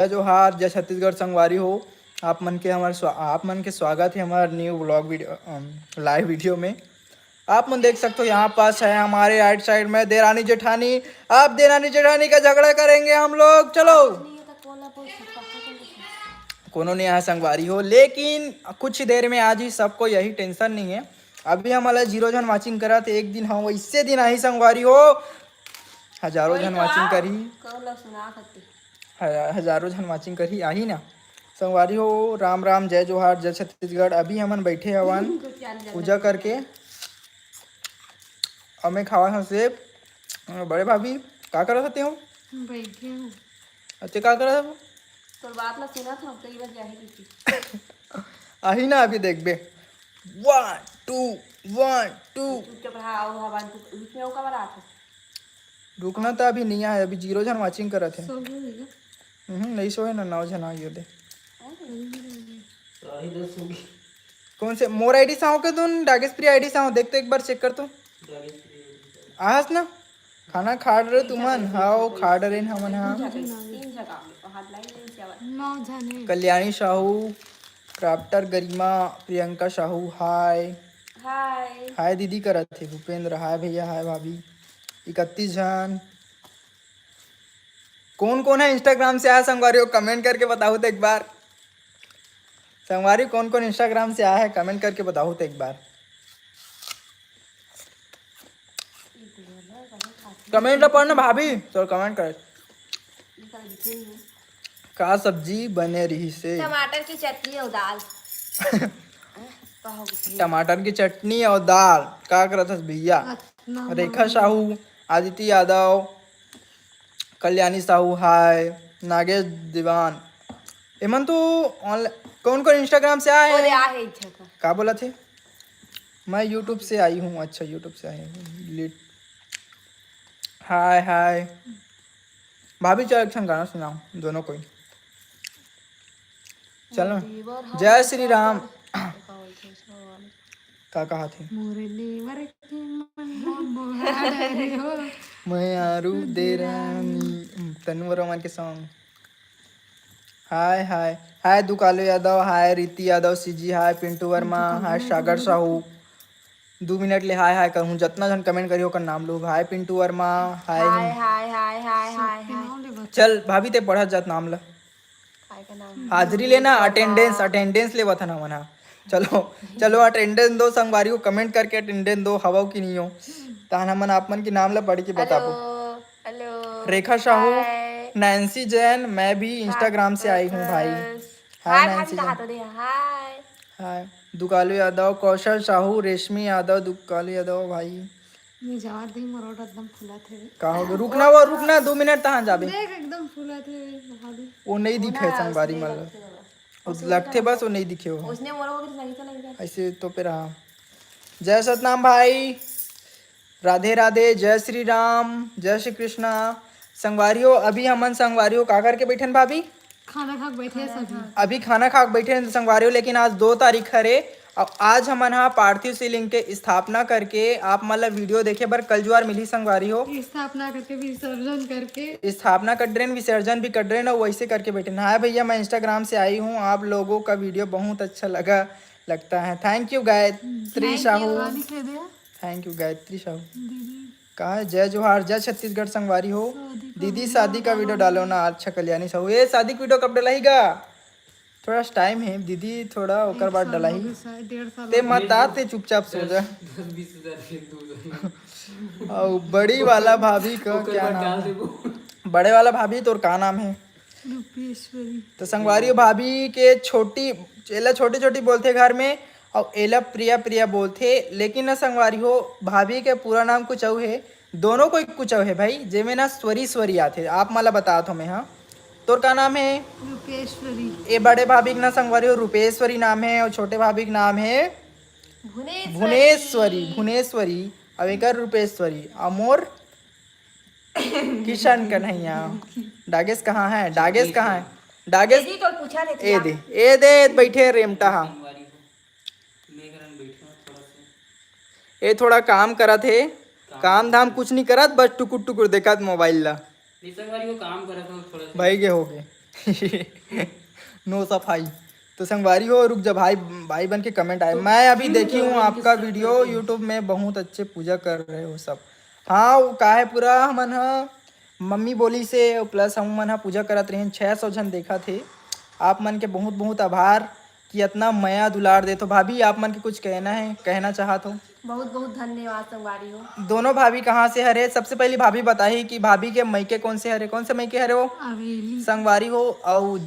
जय जोहार जय छत्तीसगढ़ संगवारी हो। आप मन के स्वागत है हमारे new blog video live video में। आप मन देख सकते हो यहाँ पास है हमारे राइट साइड में देरानी जेठानी। आप देरानी जेठानी का झगड़ा करेंगे हम लोग। चलो कोनो नहीं आया संगवारी हो, लेकिन कुछ देर में आज ही सबको यही टेंशन नहीं है। अभी हमारा 0 जन वाचिंग करा थे एक दिन, हाँ वैसे दिन आई संगवारी हो हजारों जन वाचिंग करी, हजारों जन वाचिंग करी आही ना संगवारी हो। राम राम जय जोहार जय छत्तीसगढ़। अभी हमन बैठे हवन पूजा करके, हमें खावा हम सेब। बड़े भाभी का करत हते हो? बैठे हूँ। अच्छे का करत हो? तोर बात ला सुना था कई बार जाही आही ना अभी देखबे 1 2 1 2। चुपचाप रहा आओ हवा बीच में का बात है। रुकना तो अभी नहीं है, अभी 0 जन वाचिंग करत है। नहीं सोए ना 9 जन आई दे। कौन से मोर आईडी साहो के तुम डागेशप्री आईडी साहो देख तो एक बार चेक कर तो आहस ना खाना खा रहे तुमन। हाओ खा रहे हमन। हाँ कल्याणी साहू, क्राफ्टर गरिमा, प्रियंका साहू हाय हाय हाय दीदी करत थे। भूपेंद्र हाय भैया हाय भाभी। 31 जन। कौन कौन है इंस्टाग्राम से आया संगवारी हो कमेंट करके बताओ तो एक बार। संगवारी कौन कौन इंस्टाग्राम से आया है कमेंट करके बताओ तो एक बार। कमेंट पढ़ना भाभी तो कमेंट कर का सब्जी बने रही से। टमाटर की चटनी और दाल टमाटर की चटनी और दाल का करत हस भैया। रेखा साहू, आदित्य यादव, कल्याणी साहू हाय, नागेश दीवान। एमन तो कौन कौन इंस्टाग्राम से आए हैं? का बोला थे? मैं यूट्यूब से आई हूँ। अच्छा यूट्यूब से आई हूँ। हाय हाय भाभी चल अच्छा गाना सुनाओ दोनों कोई। चलो जय श्री राम का कहा थे? मैं आरू देरानी तनवर के सॉन्ग। हाय हाय हाय दुकालो यादव हाय रीति यादव सीजी हाय पिंटू वर्मा हाय सागर साहू। 2 मिनट ले हाय हाय कहूँ जितना जन कमेंट करियो का नाम लो। हाय पिंटू वर्मा हाय हाय हाय हाय हाय हाय हाय। चल भाभी ते पढ़त जात नाम ला हाजिरी लेना अटेंडेंस अटेंडेंस ले वथन हमन। चलो चलो अटेंडेंस दो संगवारी को कमेंट करके अटेंडेंस दो हवा की नहीं हो तान हमन आप मन के नाम ला पढ़ के बताबो। हेलो रेखा साहू, नैन्सी जैन, मैं भी इंस्टाग्राम से आई हूँ भाई। हाय नैन्सी जैन हाय। दुकालू यादव, कौशल साहू, रेशमी यादव, दुकालू यादव भाई। एकदम फुला थे। का हो रुकना वो रुकना 2 मिनट तहाँ जाबे। देख एकदम फुला थे वो नहीं दिखे संगवारी मन लगते बस वो नहीं दिखे वो उसने मोरा को नहीं तो नहीं ऐसे तो पे रहा। जय सतनाम भाई, राधे राधे, जय श्री राम, जय श्री कृष्णा। संगवारियों अभी हमन संगवारियों का करके बैठन भाभी? खाना खा बैठे सभी। अभी खाना खा बैठे संगवारियों, लेकिन आज 2 तारीख हरे और आज हमन हा पार्थिव शिवलिंग के स्थापना करके आप मतलब वीडियो देखे बर कल जुआर मिली संगवारी हो। स्थापना करके विसर्जन करके स्थापना कर रहे विसर्जन भी कर रहे ना वैसे करके बैठे। हाँ भैया मैं इंस्टाग्राम से आई हूँ, आप लोगों का वीडियो बहुत अच्छा लगता है। Thank you Gayatri Sahu. Thank you Gayatri Sahu. कहा है जय जोहार जय छत्तीसगढ़ संगवारी हो। दीदी शादी का वीडियो डालो ना। अच्छा कल्याणी साहू ये शादी का वीडियो कब डलाईगा? थोड़ा टाइम है दीदी, थोड़ा ओकर बाद डलाई ते मत आते चुपचाप सो जा। और बड़ी वाला भाभी का क्या नाम है? बड़े वाला भाभी तोर का नाम है? तो संगवारी भाभी के छोटी एला छोटी छोटी बोलते घर में और एला प्रिया प्रिया बोलते, लेकिन ना संगवारी हो भाभी के पूरा नाम कुछ और है। दोनों को कुछ और है भाई जेमे ना स्वरी स्वरी आते। आप मला बता तो मैं। हाँ तोर का नाम है? रूपेश्वरी। ये बड़े भाभी का ना संगवारी हो रूपेश्वरी नाम है और छोटे भाभी का नाम है भुवनेश्वरी। भुवनेश्वरी अब एक रूपेश्वरी। अमोर किशन कन्हैया। डागेश कहाँ है? डागेश कहाँ है? डागेश ए दे बैठे रेमटा। हाँ ये थोड़ा काम करत है, काम धाम कुछ नहीं करत बस टुकुर टुकुर देखत मोबाइल ला। भाई के हो गए नो सफाई। तो संगवारी हो रुक जा भाई, भाई बन के कमेंट आए। मैं अभी देखी हूँ आपका वीडियो यूट्यूब में, बहुत अच्छे पूजा कर रहे हो सब। हाँ वो का है पूरा हमन ह मम्मी बोली से प्लस हम मन ह पूजा करत रहे 600 जन देखा थे। आप मन के बहुत बहुत आभार कि इतना माया दुलार दे। तो भाभी आप मन के कुछ कहना है, कहना चाहत हो? बहुत बहुत धन्यवाद संगवारी हो। दोनों भाभी कहाँ से हरे? सबसे पहली भाभी बताई कि भाभी के मैके कौन से हरे? कौन से मैके हरे वो? संगवारी हो। और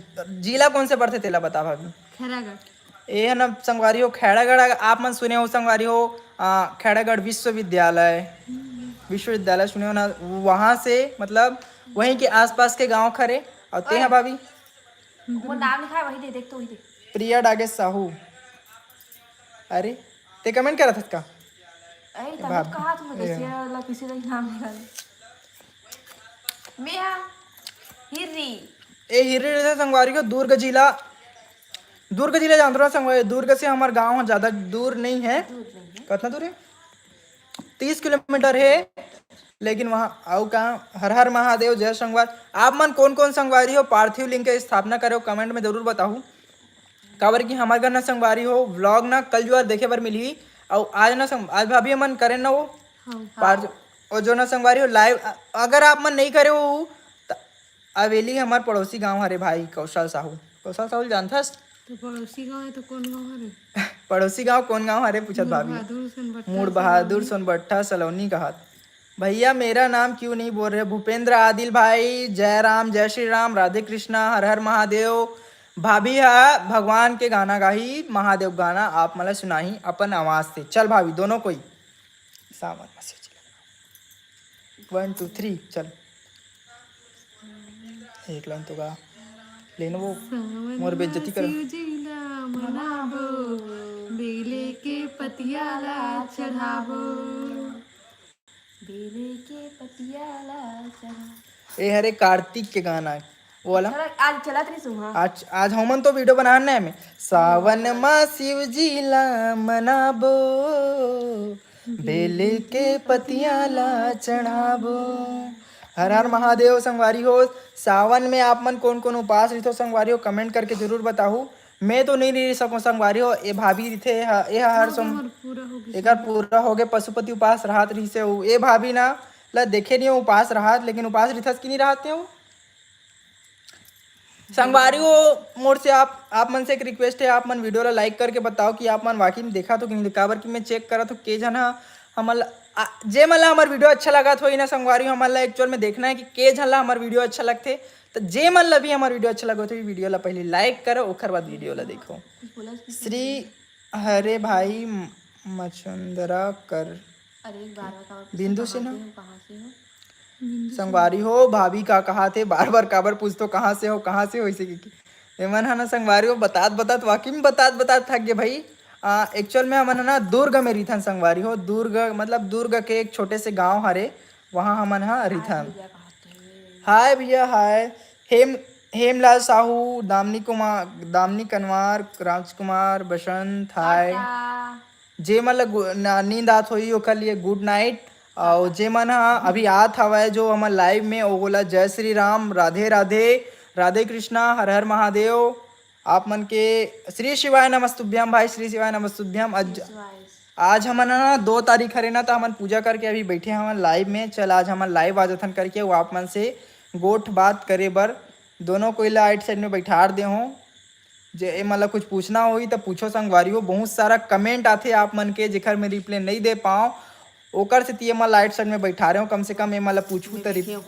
जिला कौन से पड़ते तेला बता भाभी? खैरागढ़। ये है ना संगवारी हो खैरागढ़। आप मन सुने हो संगवारी हो खैरागढ़ विश्वविद्यालय, विश्वविद्यालय सुने हो ना? वहाँ से मतलब वहीं के आसपास के गांव खरे। और ते हैं भाभी? वो नाम लिखा है वही दे, देख तो वही दे। प्रिया डागे साहू। अरे ते कमेंट करा था इसका? अरे तब कहा तुम जैसे वाला किसी का नाम निकाल। मेहा हिरी। ए हिरे से संगवारी को दुर्ग जिला, दुर्ग जिला जानते हो संगवारी? दुर्ग से हमारा गांव है, ज्यादा दूर नहीं है। कितना दूर है? 30 किलोमीटर है। लेकिन वहाँ आओ कहाँ? हर हर महादेव, जय संगवार। आप मन कौन कौन संगवारी हो पार्थिव लिंग की स्थापना करो कमेंट में जरूर बताओ। काबर की हमारे घर ना संगवारी हो व्लॉग ना कल जो देखे बर मिली। और आज ना आज भाभी मन करें ना वो पार्थ और जो ना संगवारी हो लाइव। अगर आप मन नहीं करे हो तो अवेली हमारे पड़ोसी गांव हरे भाई कौशल साहू। कौशल साहू जानता है? तो पड़ोसी गाँव है तो कौन गाँव हरे? पड़ोसी गांव कौन गांव हरे पूछत भाभी? मूड बहादुर सोनभट्टा सलोनी कहत। भैया मेरा नाम क्यों नहीं बोल रहे? भूपेंद्र आदिल भाई, जय राम, जय श्री राम, राधे कृष्णा, हर हर महादेव। भाभी है भगवान के गाना गाही, महादेव गाना आप मला सुनाही अपन आवाज से। चल भाभी दोनों कोई सावन मैसेज 1 2 3 चल। एक लाइन तो गा लेना वो मोर बेइज्जती कर। बेले के पतियाला चढ़ाबो, बेले के पतियाला चढ़ा। ए हरे कार्तिक के गाना वो वाला। आज चला नहीं सुहा। आज हमन तो वीडियो बनाना में सावन माँ शिव जी ला मनाबो, बेले के पतियाला चढ़ाबो। हर हर महादेव संगवारी हो। सावन में आप मन कौन कौन उपास रही हो संगवारी हो कमेंट करके जरूर बताओ। मैं तो नहीं रह सकूँ संगवारी हो। ए भाभी रिथे ए हर सोम एक पूरा हो गए पशुपति उपास राहत रही से। ए भाभी ना ला देखे नहीं उपास राहत, लेकिन उपास रिथस की नहीं रहते हो संगवारी हो। मोर से आप मन से एक रिक्वेस्ट है, आप मन वीडियो ला लाइक करके बताओ कि आप मन वाकई में देखा तो कि नहीं देखा। कि मैं चेक करा तो के जन हमल जे मला हमार वीडियो अच्छा लगा तो ना संगवारी हमारा एक्चुअल में देखना है कि के झन ला हमार वीडियो अच्छा लगते। तो जे मन ला भी हमार वीडियो अच्छा लगा तो वीडियो ला पहले लाइक करो ओकर बाद वीडियो ला देखो। श्री हरे भाई मचुंदरा कर बिंदु से ना संगवारी हो। भाभी का कहा थे बार बार काबर पूछ तो कहाँ से हो कहाँ से हो इसे की मन है ना संगवारी हो बतात वाकई में बतात थक गए भाई। एक्चुअल में हमन है ना दुर्ग में रिथन संगवारी हो। दुर्ग मतलब दुर्ग के एक छोटे से गांव हरे, वहाँ हमन है रिथन। हाय भैया हाय। हेमलाल साहू, दामनी कुमार, दामनी कनवार, राजकुमार बसंत हाय। जे मन नींद आत होई ओकर लिए गुड नाइट। और जे मन अभी आत हवा जो हमार लाइव में वो बोला जय श्री राम, राधे राधे, राधे कृष्णा, हर हर महादेव। आप मन के श्री शिवाय नमस्तुभ्यम भाई, श्री शिवाय नमस्तुभ्यम। आज हमन ना 2 तारीख हरे ना तो हमन पूजा करके अभी बैठे हमन लाइव में। चल आज हमन लाइव आजथन करके वो आप मन से गोठ बात करे बर दोनों कोई ला आइट साइड में बैठार दे हो। जे मतलब कुछ पूछना होई तो पूछो संगवारी हो। बहुत सारा कमेंट आते आप मन के जेकर मैं रिप्लाई नहीं दे पाऊँ ओकर से तिये मैं लाइट साइड में बैठा रहे हो। कम से कम ये मतलब पूछूं तो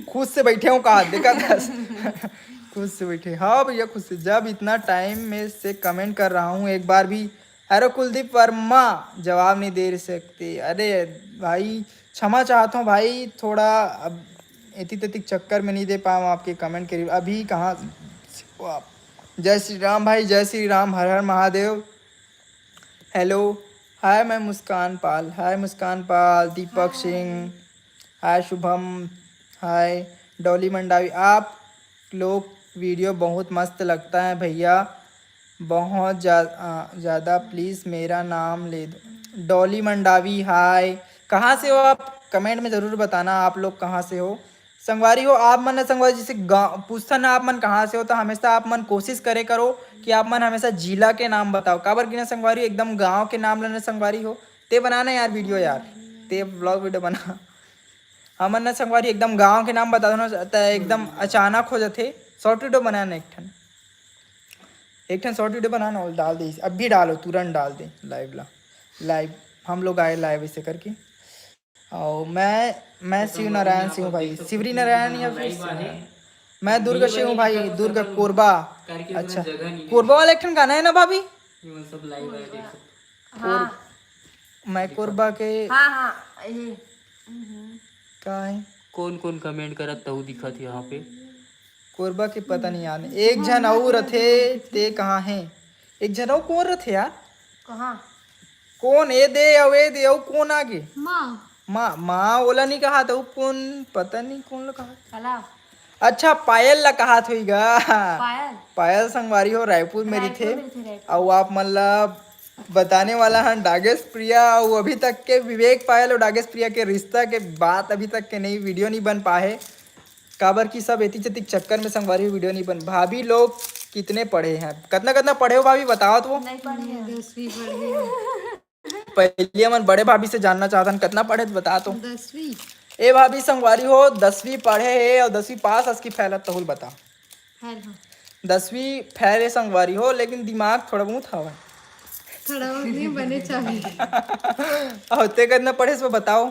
खुद से बैठे हूँ कहा देखा था खुद से बैठे। हाँ भैया खुद से। जब इतना टाइम में से कमेंट कर रहा हूँ एक बार भी अरे कुलदीप वर्मा जवाब नहीं दे सकते। अरे भाई क्षमा चाहता हूँ भाई, थोड़ा अब इतनी तक चक्कर में नहीं दे पाऊँ आपके कमेंट के। अभी कहाँ आप? जय श्री राम भाई, जय श्री राम, हर हर महादेव। हेलो हाय मैं मुस्कान पाल, हाय मुस्कान पाल। दीपक सिंह हाय। शुभम हाय। डॉली मंडावी आप लोग वीडियो बहुत मस्त लगता है भैया, बहुत ज़्यादा प्लीज़ मेरा नाम ले दो। डॉली मंडावी हाय। कहाँ से हो आप कमेंट में ज़रूर बताना आप लोग कहाँ से हो। संगवारी हो आप मन संगवारी जैसे गाँव पूछता ना आप मन कहाँ से हो तो हमेशा आप मन कोशिश करे करो कि आप मन हमेशा जिला के नाम बताओ काबर की ना संगवारी हो, एकदम गांव के नाम लेना संगवारी हो ते बनाना यार वीडियो यार ते ब्लॉग वीडियो बना हमन ना संगवारी एकदम गांव के नाम बता दो ना त एकदम अचानक हो जाते शॉर्ट वीडियो बनाना एक ठन शॉर्ट वीडियो बनाना और डाल दे अभी डालो तुरंत डाल दे लाइव हम लोग आए लाइव ऐसे करके और मैं शिव नारायण सिंह भाई शिवरी नारायण या फिर मैं दुर्ग से हूँ भाई दुर्ग कोरबा अच्छा कोरबा वाला एक ठन गाना है ना भाभी हाँ मैं कोरबा के हाँ हाँ ये का है कौन कौन कमेंट करत तहु दिखत यहाँ पे कोरबा के पता नहीं याद एक जन और थे ते कहाँ है एक जन और कौन रथे यार कहाँ कौन ए दे औ कौन आगे माँ ओला नहीं कहा तो कौन पता नहीं कौन ला कहा चला अच्छा पायल ला कहा थोईगा पायल पायल संगवारी हो रायपुर में रही थे और आप मतलब बताने वाला है डागेश प्रिया और अभी तक के विवेक पायल और डागेश प्रिया के रिश्ता के बात अभी तक के नहीं वीडियो नहीं बन पाए काबर की सब एती चतिक चक्कर में संगवारी वीडियो नहीं बन भाभी लोग कितने पढ़े हैं कितना पढ़े हो भाभी बताओ तो नहीं पढ़ी 10वीं पढ़ी पहले हम बड़े भाभी से जानना चाहता हूँ कितना पढ़े तो बता तो 10वीं ए भाभी संगवारी हो 10वीं पढ़े है और 10वीं पास असकी फैलत तो बता हेलो 10वीं फैले संगवारी हो लेकिन दिमाग थोड़ा बहुत हवा थोड़ा बहुत नहीं बने चाहिए होते कितना पढ़े सो बताओ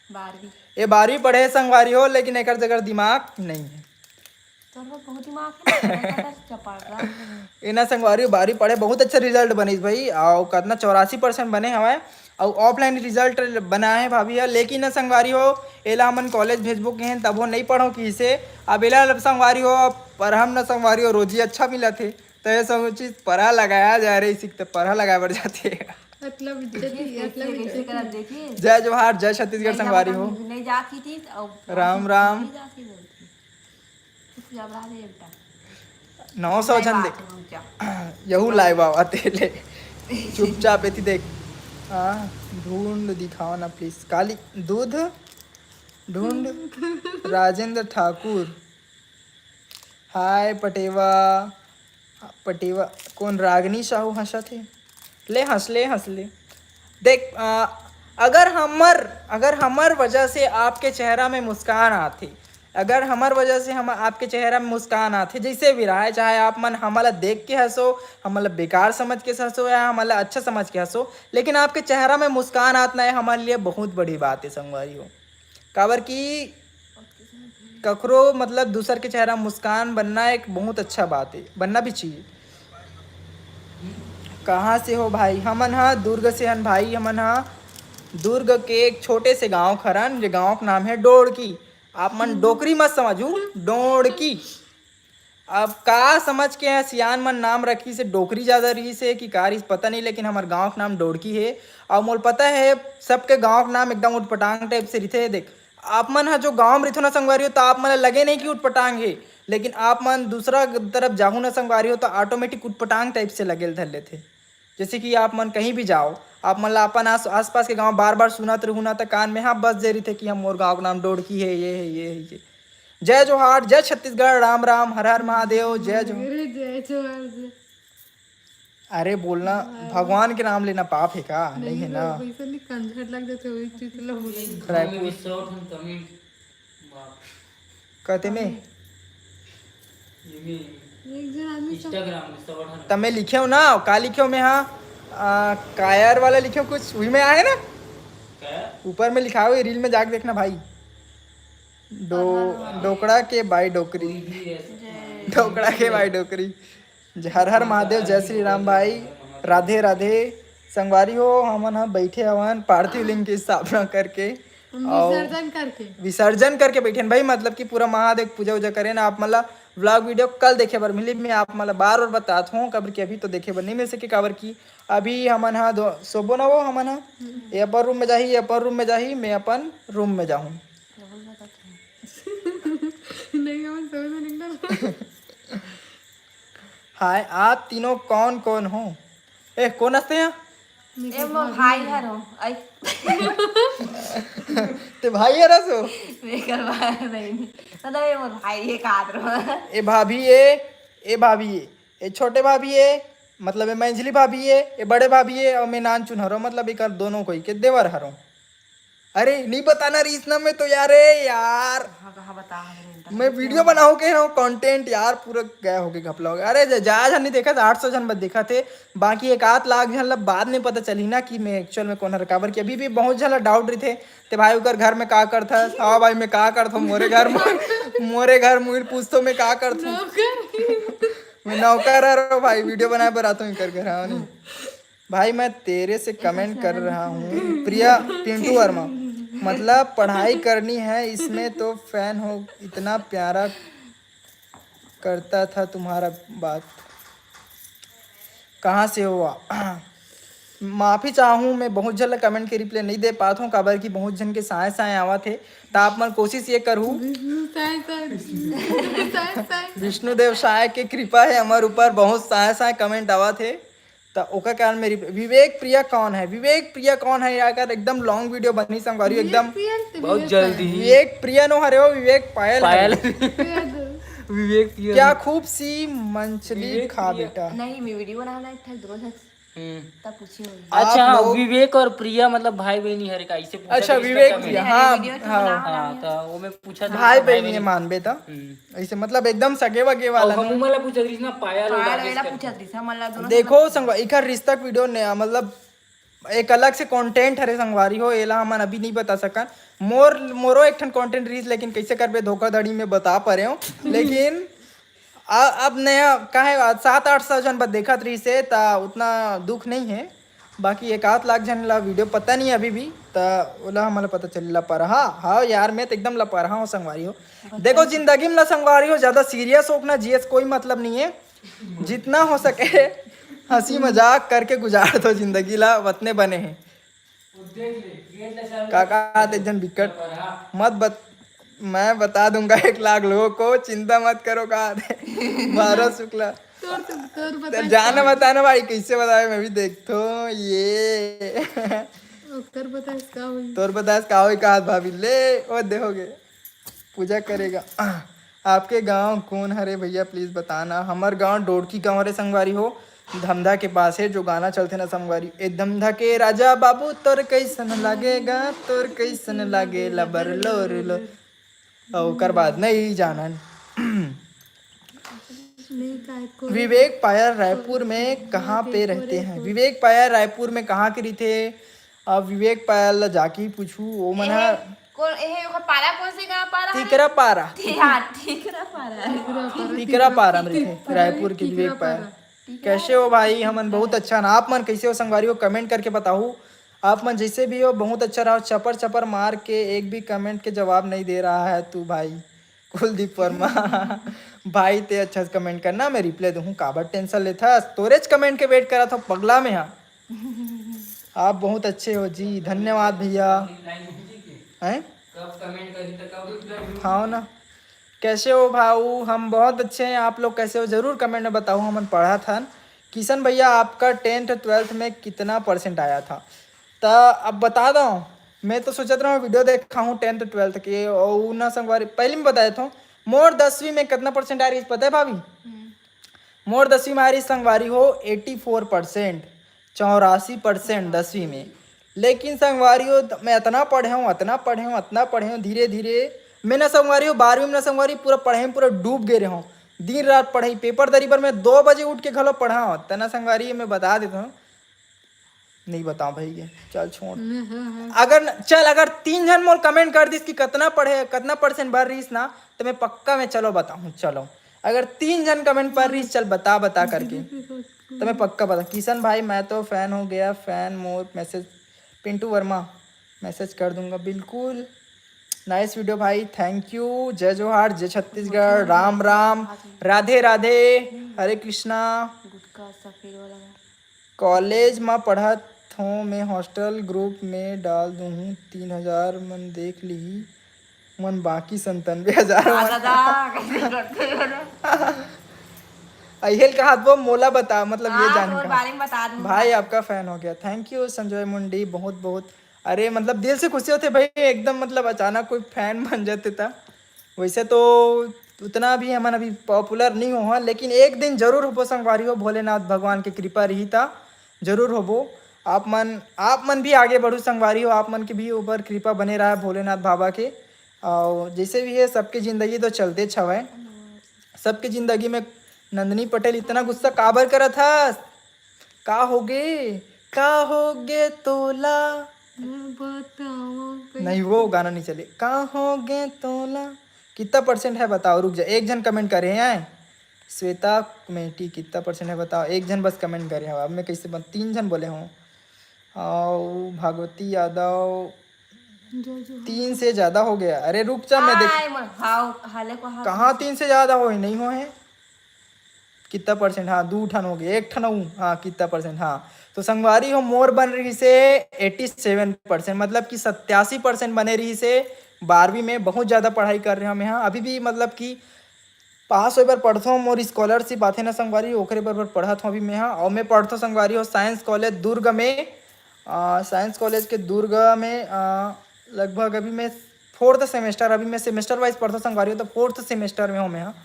12वीं ये 12वीं पढ़े संगवारी हो लेकिन एक जगह दिमाग नहीं है तो बहुत दिमाग है चपाड़ा इना संगवारी 12वीं पढ़े बहुत अच्छा रिजल्ट बनी भाई और कितना 84% बने हवाए और ऑफलाइन रिजल्ट बना है भाभी है लेकिन ना संगवारी हो एला हमन कॉलेज भेजबो के हैं तब वो नहीं पढ़ो कि से अब एला संगवारी हो पर हम ना संगवारी हो रोजी अच्छा मिला थे तो ये सब चीज पढ़ा लगाया जा रही सीखते पढ़ा लगाए बढ़ जाते मतलब इज्जत देखिए जय जवाहर जय छत्तीसगढ़ संगवारी हो नहीं जाती थी राम राम नहीं जाती बोलती जबड़ा दे बेटा 900 जन देख यहू लाइव आते ले चुपचाप एती देख हाँ ढूंढ दिखाओ ना प्लीज काली दूध ढूंढ राजेंद्र ठाकुर हाय पटेवा कौन रागनी साहू हंसा थे ले हंस ले देख अगर हमर वजह से आपके चेहरा में मुस्कान आती अगर हमार वजह से हम आपके चेहरा में मुस्कान आते जैसे भी रहा है चाहे आप मन हमारा देख के हंसो हमारा बेकार समझ के हंसो या हमारा अच्छा समझ के हंसो लेकिन आपके चेहरा में मुस्कान आतना है हमारे लिए बहुत बड़ी बात है संगवारी हो काबर की ककरो मतलब दूसर के चेहरा में मुस्कान बनना एक बहुत अच्छा बात है बनना भी चाहिए कहाँ से हो भाई हमन हाँ दुर्ग से हन भाई हमन हाँ दुर्ग के एक छोटे से गांव खरन जो गांव का नाम है डोड़की आप मन डोकरी मत समझू डोड़की अब का समझ के है सियान मन नाम रखी से डोकरी ज्यादा रही से कि कारी पता नहीं लेकिन हमारे गांव का नाम डोड़की है और मोल पता है सबके गांव का नाम एकदम उठपटांग टाइप से रहते है देख आप मन जो गांव में रहते ना संगवारी हो तो आप मन लगे नहीं कि उठपटांग है लेकिन आप मन दूसरा तरफ जाहू ना संगवारी हो तो ऑटोमेटिक उठपटांग टाइप से लगे धर लेते जैसे कि आप मन कहीं भी जाओ आप मन अपन आस पास के गांव बार बार सुनत रहू ना तो कान में हाँ बस दे रही थे कि हम मोर गाँव का नाम डोड़की है ये है ये है ये जय जोहार जय छत्तीसगढ़ राम राम हर हर महादेव जय जोहार अरे बोलना भगवान के नाम लेना पाप है का नहीं है ना कंजर लग जाते वही चीज लोग रायपुर कहते में एक जन आदमी इंस्टाग्राम में सब तमें लिखे हो ना का लिखे हो में हाँ कायर वाला लिखे हो कुछ वही में आए ना ऊपर में लिखा हुआ रील में जाके देखना भाई डोकड़ा के बाई डोकरी डोकड़ा के बाई डोकरी हर हर महादेव जय श्री राम भाई राधे राधे संगवारी हो हमन हाँ बैठे हवन पार्थिव लिंग की स्थापना करके विसर्जन करके बैठे भाई मतलब कि पूरा महादेव पूजा वूजा करे ना आप मतलब व्लॉग वीडियो कल देखे बर मिली मैं आप मतलब बार बार बताता हूँ कबर की अभी तो देखे बर नहीं मिल सके काबर की अभी हमन हाँ सोबो ना वो हमन हाँ ये अपन रूम में जाही अपन रूम में जाही मैं अपन रूम में जाऊँ हाय आप तीनों कौन कौन हो ए कौन हंसते हैं ए मो भाई हरो आई ते भाई है रसो वे करवा नहीं मतलब ये मोर भाई ये काट रहा ए भाभी ए भाभी ए छोटे भाभी ए मतलब ए मंझली भाभी ए बड़े भाभी ए और मैं नान चुन हरो मतलब एक दोनों को ही के देवर हरो। अरे नहीं बताना रीस ना में तो यार यार कहाँ बता मैं वीडियो बनाऊ के ना कंटेंट यार पूरा गया हो गया घपला हो गया। अरे जा जन नहीं देखा था 800 जन बस देखा थे बाकी 1 लाख जन बाद में पता चली ना कि मैं एक्चुअल में कौन रिकवर की अभी भी बहुत जन डाउट रही थे ते भाई उकर घर में का करता हाँ भाई मैं का करता मोरे घर मुझे पूछतो मैं का करता मैं नौकर रहा भाई वीडियो बनाए पर आता हूँ कर घर हाँ नहीं भाई मैं तेरे से कमेंट कर रहा हूँ प्रिया पिंटू वर्मा मतलब पढ़ाई करनी है इसमें तो फैन हो इतना प्यारा करता था तुम्हारा बात कहाँ से हुआ माफ़ी चाहूँ मैं बहुत जल्द कमेंट के रिप्लाई नहीं दे पाता हूँ काबर की बहुत जन के साए साए आवा थे तो आप मैं कोशिश ये करूँ विष्णुदेव साय के कृपा है हमारे ऊपर बहुत साए साए कमेंट आवा थे तो ओका कारण मेरी विवेक प्रिया कौन है यार एकदम लॉन्ग वीडियो बनी संगवारी एकदम बहुत जल्दी विवेक प्रिया नो हरे हो विवेक पायल पायल हरे। विवेक प्रिया क्या खूब सी मंचली खा बेटा नहीं मैं वीडियो बनाना था दोनों तब पूछी होगी अच्छा हाँ, विवेक और प्रिया मतलब भाई बहनी हर एक ऐसे पूछा अच्छा था विवेक इसका प्रिया comment। हाँ हाँ हाँ तो वो मैं पूछा था भाई बहनी है मानबे था हम्म। ऐसे मतलब एकदम सगे वगे वाला और हम मला पूछा रही ना पायल और राजेश का। पूछा थी मतलब दोनों देखो संग इकर रिश्ता वीडियो ने मतलब एक अलग से कंटेंट हरे संगवारी हो एला हमन अभी नहीं बता सकन मोरो एक ठन कंटेंट रीज लेकिन कैसे करबे धोखाधड़ी में बता पा रहे हो लेकिन अब नया काहे 700-800 जन बस देखत रही से ता उतना दुख नहीं है बाकी 1 लाख जन ला वीडियो पता नहीं अभी भी ता ओला हमला पता चलला पर हाँ यार मैं तो एकदम ला पर हाँ संगवारी हो देखो जिंदगी में ला संगवारी हो ज्यादा सीरियस होना जीएस कोई मतलब नहीं है जितना हो सके हंसी मजाक करके गुजार दो जिंदगी ला वतने बने हैं काका जन विकट मत मैं बता दूंगा 1 लाख लोगों को चिंता मत करो कहा 12 शुक्ला जाना बताना भाई कैसे बताए मैं भी देखतो ये तोर बता इसका हुई कहा भाभी ले और देखोगे पूजा करेगा आपके गांव कौन हरे भैया प्लीज बताना हमार गांव डोडकी गांव हरे संगवारी हो धमधा के पास है जो गाना चलते ना संगवारी ए धमधा के राजा बाबू तोर कैसन लागेगा तोर कैसन लागे लबर लोर लो ओकर बाद नहीं जानन विवेक पायल रायपुर में कहाँ पे रहते हैं विवेक पायल रायपुर में कहाँ के रहते अब विवेक पायल जाके पूछू वो मना कौन ए ओकर पारा कौन से गांव पारा टिकरा पारा पारा टिकरा पारा में रहते रायपुर के विवेक पायल कैसे हो भाई हमन बहुत अच्छा ना आप मन कैसे हो संगवारी हो कमेंट करके बताओ आप मन जैसे भी हो बहुत अच्छा रहो चपर चपर मार के एक भी कमेंट के जवाब नहीं दे रहा है तू भाई कुलदीप वर्मा भाई ते अच्छा से कमेंट करना मैं रिप्लाई दूँ काबर टेंशन लेता स्टोरेज कमेंट के वेट करा था पगला में हाँ आप बहुत अच्छे हो जी धन्यवाद भैया हैं हाँ ना कैसे हो भाऊ हम बहुत अच्छे हैं आप लोग कैसे हो जरूर कमेंट में बताओ हमन पढ़ा था किशन भैया आपका 10th 12th में कितना % आया था तो अब बता दो मैं तो सोच रहा हूँ वीडियो देखा हूँ 10th 12th के और ना संगवारी पहले में बताया था मोर 10वीं में कितना % आ रही पता है भाभी मोर 10वीं में आ रही संगवारी हो 84% 84% 10वीं में लेकिन संगवारी हो मैं इतना पढ़े हूँ धीरे धीरे मैं ना संगवारी हो 12वीं में ना संगवारी पूरा पढ़े पूरा डूब गए रहा हूँ दिन रात पढ़ाई पेपर दरी पर मैं 2 बजे उठ के घलो पढ़ा हूँ तना संगवारी मैं बता देता हूँ नहीं बताओ भाई चल छोड़ अगर 3 जन मोल कमेंट कर दिस कि कितना % भर रहीस ना तो मैं पक्का मैं चलो बताऊँ चलो अगर 3 जन कमेंट पर रहीस चल बता करके तो मैं पक्का बता किशन भाई मैं तो फैन हो गया फैन मोर मैसेज पिंटू वर्मा मैसेज कर दूंगा बिल्कुल नाइस वीडियो भाई थैंक यू जय जोहार जय छत्तीसगढ़ राम राम राधे राधे हरे कृष्णा कॉलेज में पढ़त हूँ मैं हॉस्टल ग्रुप में डाल दूँ 3000 मन देख ली मन बाकी 97,000 अहिल का हाथ वो मोला बता मतलब ये जान बारे में बता दूं भाई आपका फैन हो गया थैंक यू संजय मुंडी बहुत अरे मतलब दिल से खुशी होते भाई, एकदम मतलब अचानक कोई फैन बन जाते था। वैसे तो उतना भी हमन अभी पॉपुलर नहीं हो, लेकिन एक दिन जरूर होबो संगवारी हो, भोलेनाथ भगवान की कृपा रही था जरूर होबो। आप मन भी आगे बढ़ो संगवारी हो, आप मन के भी ऊपर कृपा बने रहा है भोलेनाथ बाबा के। और जैसे भी है सबके जिंदगी तो चलते छवे, सबके जिंदगी में नंदनी पटेल इतना गुस्सा काबर करत था, का होगे का होगे तोला, मैं बताऊं कहीं नहीं वो गाना नहीं चले, का होगे तोला। कितना परसेंट है बताओ, रुक जा, एक जन कमेंट करे हैं, श्वेता कमेटी कितना परसेंट है बताओ, एक जन बस कमेंट करे हो। अब मैं कैसे 3 जन बोले हूँ, और भागवती यादव जो 3 से ज्यादा हो गया। अरे रुक जा मैं देख, हाय हाउ हाले को हाथ कहाँ 3 से ज्यादा हो, नहीं हो है कितना परसेंट, हाँ 2 ठन हो गए, 1 ठन हूँ, हाँ कितना परसेंट, हाँ तो संगवारी हो मोर बन रही से 87%, मतलब कि 87% बने रही से। 12वीं में बहुत ज़्यादा पढ़ाई कर रहे हैं हम यहाँ अभी भी, मतलब कि पास हो बार पढ़ता हूँ, मोर स्कॉलरशिप आते ना संगवारी, ओखरे पर पढ़त हूँ अभी मैं यहाँ। और मैं पढ़ता हूँ संगवारी हो साइंस कॉलेज दुर्ग में, साइंस कॉलेज के दुर्ग में लगभग अभी मैं 4th सेमेस्टर, अभी मैं सेमेस्टर वाइज पढ़ता हूँ संगवारी हो, तो 4th सेमेस्टर में हूँ मैं यहाँ।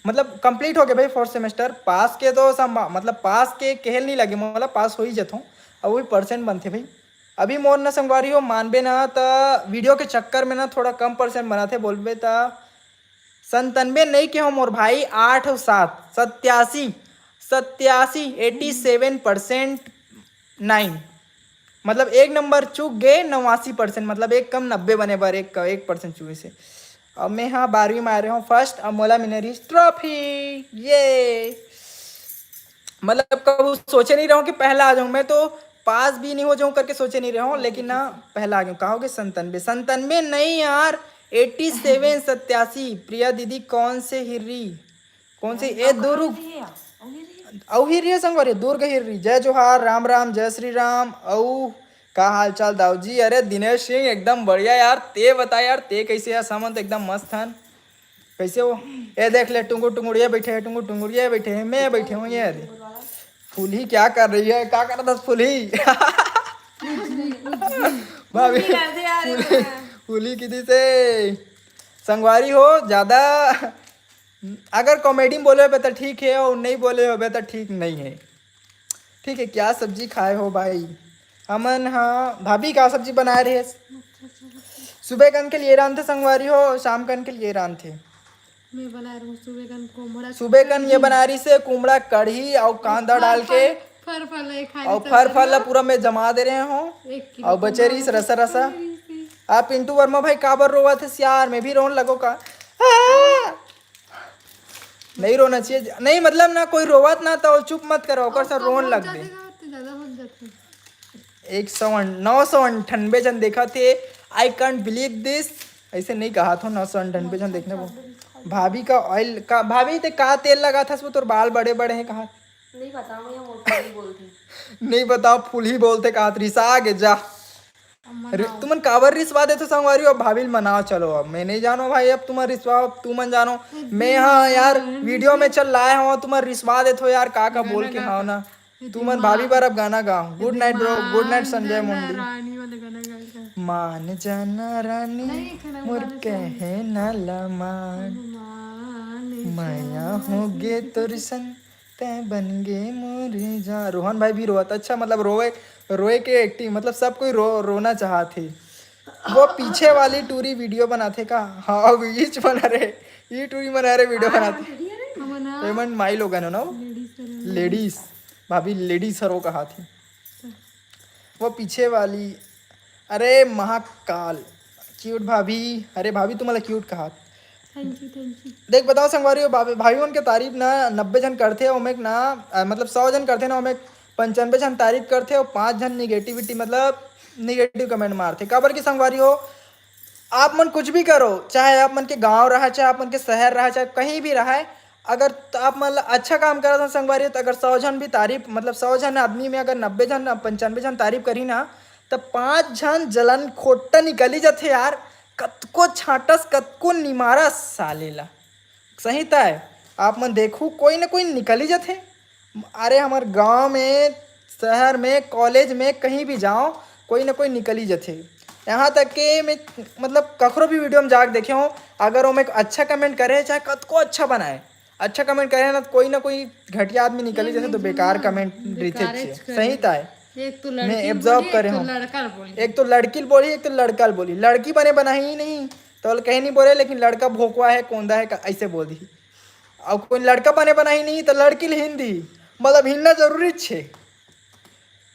मतलब कंप्लीट हो गया भाई 4th सेमेस्टर, पास के तो सब मतलब पास के कहल नहीं लगे, मतलब पास हो ही जाता हूँ। और वही परसेंट बनते भाई, अभी मोर न संगवारी हो मानबे ना तो वीडियो के चक्कर में ना थोड़ा कम परसेंट बनाते, बोलबे तो 97 नहीं के हो मोर भाई, 8 और 7 87 87% 9, मतलब 1 नंबर चूक गए 89%, मतलब एक कम 90 बने बार 1% चूके से। अब मैं हाँ 12वीं में आ रहा हूँ फर्स्ट अमोला मिनरीज ट्रॉफी, ये मतलब कब सोचे नहीं रहा हूँ कि पहला आ जाऊँ, मैं तो पास भी नहीं हो जाऊँ करके सोचे नहीं रहा हूँ, लेकिन ना पहला आ गया। कहोगे 97 नहीं यार, 87 87। प्रिया दीदी कौन से हिर्री, कौन से ए दुर्ग औ हिर्री संगवारी दुर्ग हिर्री। जय जोहार, राम राम, जय श्री राम। औ का हाल चाल दाऊ जी, अरे दिनेश सिंह एकदम बढ़िया यार, ते बता यार ते कैसे है, सामंत एकदम मस्त हन, कैसे हो। ये देख ले टुंगुर टुंगुड़िया बैठे हैं, टुंगुर टुंगुड़िया बैठे हैं, मैं बैठे हूँ, ये देख फूली क्या कर रही है, क्या कर रहा था फूली भाभी फूली किसी से संगवारी हो ज्यादा, अगर कॉमेडी बोले हो तो ठीक है, और नहीं बोले हो तो ठीक नहीं है, ठीक है। क्या सब्जी खाए हो भाई अमन, हाँ भाभी क्या सब्जी बना रहे है, सुबह कन के लिए रान थे संगवारी हो, शाम कन के लिए रान थे, मैं बना रहा हूँ सुबह का कोमड़ा, सुबह कन ये बना रही से कुमड़ा कढ़ी और कांदा डाल के, फर फल है खाली और फर फल पूरा मैं जमा दे रहे हो, 1 किलो और बचे रही रसा रसा। आप पिंटू वर्मा भाई काबर रोवा थे यार, मैं भी रोन लगो का, नहीं रोना चाहिए, नहीं मतलब ना कोई रोवत ना तो चुप मत करो, ओकर से रोन लग दे। ज्यादा हो जाते 998 जन देखा थे, आई कांट बिलीव दिस, ऐसे नहीं कहा था 998 जन देखने को। भाभी का ऑयल का, भाभी ते का तेल लगा था इसमें, तोर बाल बड़े बड़े हैं, कहा नहीं पता, मैं मोटी बोलती नहीं बताओ फुल ही बोलते, कहा रिसा आगे जा, तुमन काबर रिश्वा देते संगवारी, अब भाभी मनाओ चलो, अब मैं नहीं जानो भाई, अब तुम्हारा रिश्वा तू मन जानो, मैं हाँ यार वीडियो में चल लाए हो, तुम्हारा रिश्वा देते हो यार, का बोल के हाँ ना, तुमन भाभी पर अब गाना गाओ। Good night bro, good night Sanjay मुंडी। रानी वाले गाना गाएगा मान जाना रानी मुर कहे न लमान, माया होगे तुर सन तै बन गे मोरे जा। रोहन भाई भी रोत, अच्छा मतलब रोए के एक्टिंग, मतलब सब कोई रोना चाहते। वो पीछे वाली टूरी वीडियो बनाते का, हाँ बीच बना रहे, ये टूरी बना रहे वीडियो बनाते, पेमेंट माई लोग है ना, लेडीज भाभी लेडीज सरो कहा थी वो पीछे वाली। अरे महाकाल क्यूट भाभी, अरे भाभी तुम्हारा क्यूट कहा। थैंक यू देख बताओ संगवारी भाई उनके तारीफ ना 90 जन करते हो, में ना मतलब 100 जन करते ना, में 95 जन तारीफ करते और 5 जन निगेटिविटी मतलब निगेटिव कमेंट मारते। काबर की संगवारी हो, आप मन कुछ भी करो, चाहे आप मन के गांव रहा, चाहे आप मन के शहर रहा, चाहे कहीं भी रहा है, अगर तो आप मतलब अच्छा काम करा था संगवारी, तो अगर 100 जन भी तारीफ, मतलब 100 जन आदमी में अगर 90 जन 95 जन तारीफ करी ना, तो 5 जन जलन खोटा निकली जाते यार, कतको छाटस कतको निमारस सालेला, सही तय आप मन देखू कोई ना कोई निकली जाते। अरे हमारे गांव में, शहर में, कॉलेज में कहीं भी जाओ कोई ना कोई निकल ही जाते। यहाँ तक कि मैं मतलब कखरो भी वीडियो में जाके देखे हो, अगर वो में अच्छा कमेंट करे चाहे कद को अच्छा बनाए, अच्छा कमेंट करे ना कोई घटिया आदमी निकली जैसे तो बेकार कमेंट रहते छे। सही था एक तो मैं लड़की ऑब्जर्व बोली, करे एक तो हूँ। लड़का बोली। एक तो लड़की बोली, एक तो लड़का बोली। लड़की बने बना ही नहीं तो कहीं नहीं बोले, लेकिन लड़का भोकवा है कोंदा है ऐसे बोल दी। अब कोई लड़का बने बना ही नहीं तो लड़की हिंदी मतलब हिलना जरूरी छे।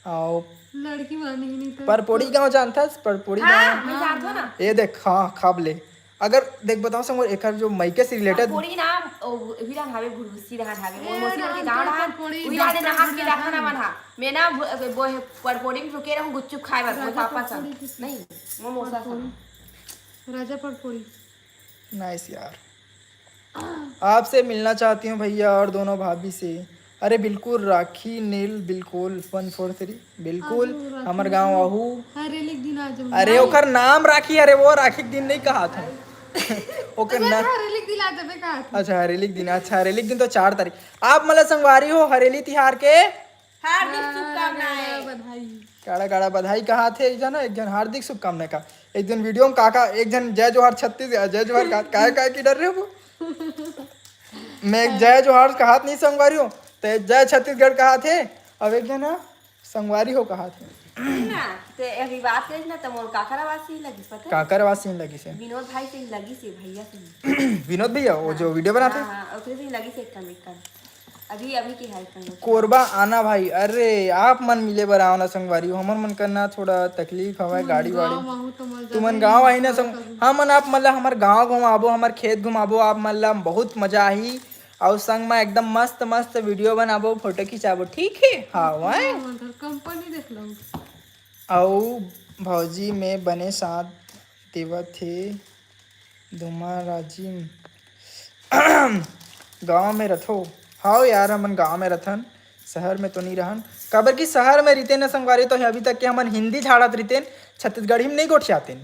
आओ लड़की मानी ही नहीं तो परपोड़ी गांव जानता है? परपोड़ी गांव मैं जानता हूँ ना ये देख, हाँ खाब ले। अगर देख बताओ संग एक जो मायके से रिलेटेड पूरी नाम विरान हावे भुरभुसी रहन हावे मोर मोसी के गांव रहन विरान ने नहास के रखा ना बना मैं ना वो पड़पोड़ी में रुके रहूं गुच्चू खाए बस मोर पापा संग नहीं मोर मोसा संग राजा पड़पोड़ी। नाइस यार, आपसे मिलना चाहती हूँ भैया और दोनों भाभी से। अरे बिल्कुल राखी नील बिल्कुल 143 बिल्कुल हमार गाँव आहू। अरे लिख दिन आज अरे ओकर नाम राखी, अरे वो राखी के दिन नहीं कहा था ओकर नाम। हरेली दिन आज में कहा था। अच्छा हरेली दिन, अच्छा हरेली दिन तो 4 तारीख। आप मतलब संगवारी हो हरेली तिहार के हार्दिक शुभकामनाएं। बधाई। काड़ा काड़ा बधाई कहा थे एक जन, एक जन हार्दिक शुभकामनाएं का। एक दिन वीडियो में काका एक जन जय जोहार छत्तीसगढ़ जय जोहार काय की डर रहे हो मैं एक जय जोहार कहा नहीं संगवारी हो तो जय छत्तीसगढ़ कहा थे। अब एक जन संगवारी हो कहा थे ना ते अभी बात करे ना तो मोर काकरा वासी लगी पता काकर वासी लगी से विनोद भाई से लगी से भैया से विनोद भैया वो जो वीडियो बनाते हां ओकरे से लगी से एक अभी की है कम कोरबा आना भाई। अरे आप मन मिले बर आओ ना संगवारी हो, हमर मन करना थोड़ा तकलीफ हवा गाड़ी वाड़ी तुमन गाँव आई ना संग हाँ मन आप मतलब हमार गाँव घुमाबो हमार खेत घुमाबो आप मतलब बहुत मजा आई और संग में एकदम मस्त मस्त वीडियो बनाबो फोटो खिंचाबो ठीक है। हाँ वाई कंपनी देख लो औ भौजी में बने साथ देवा थे धुमा राजी गांव में रथो। हाँ यार हमन गांव में रथन, शहर में तो नहीं रहन। काबर की शहर में रहते न संगवारी तो अभी तक के हमन हिंदी झाड़त रहते, छत्तीसगढ़ी में नहीं गोठियाते।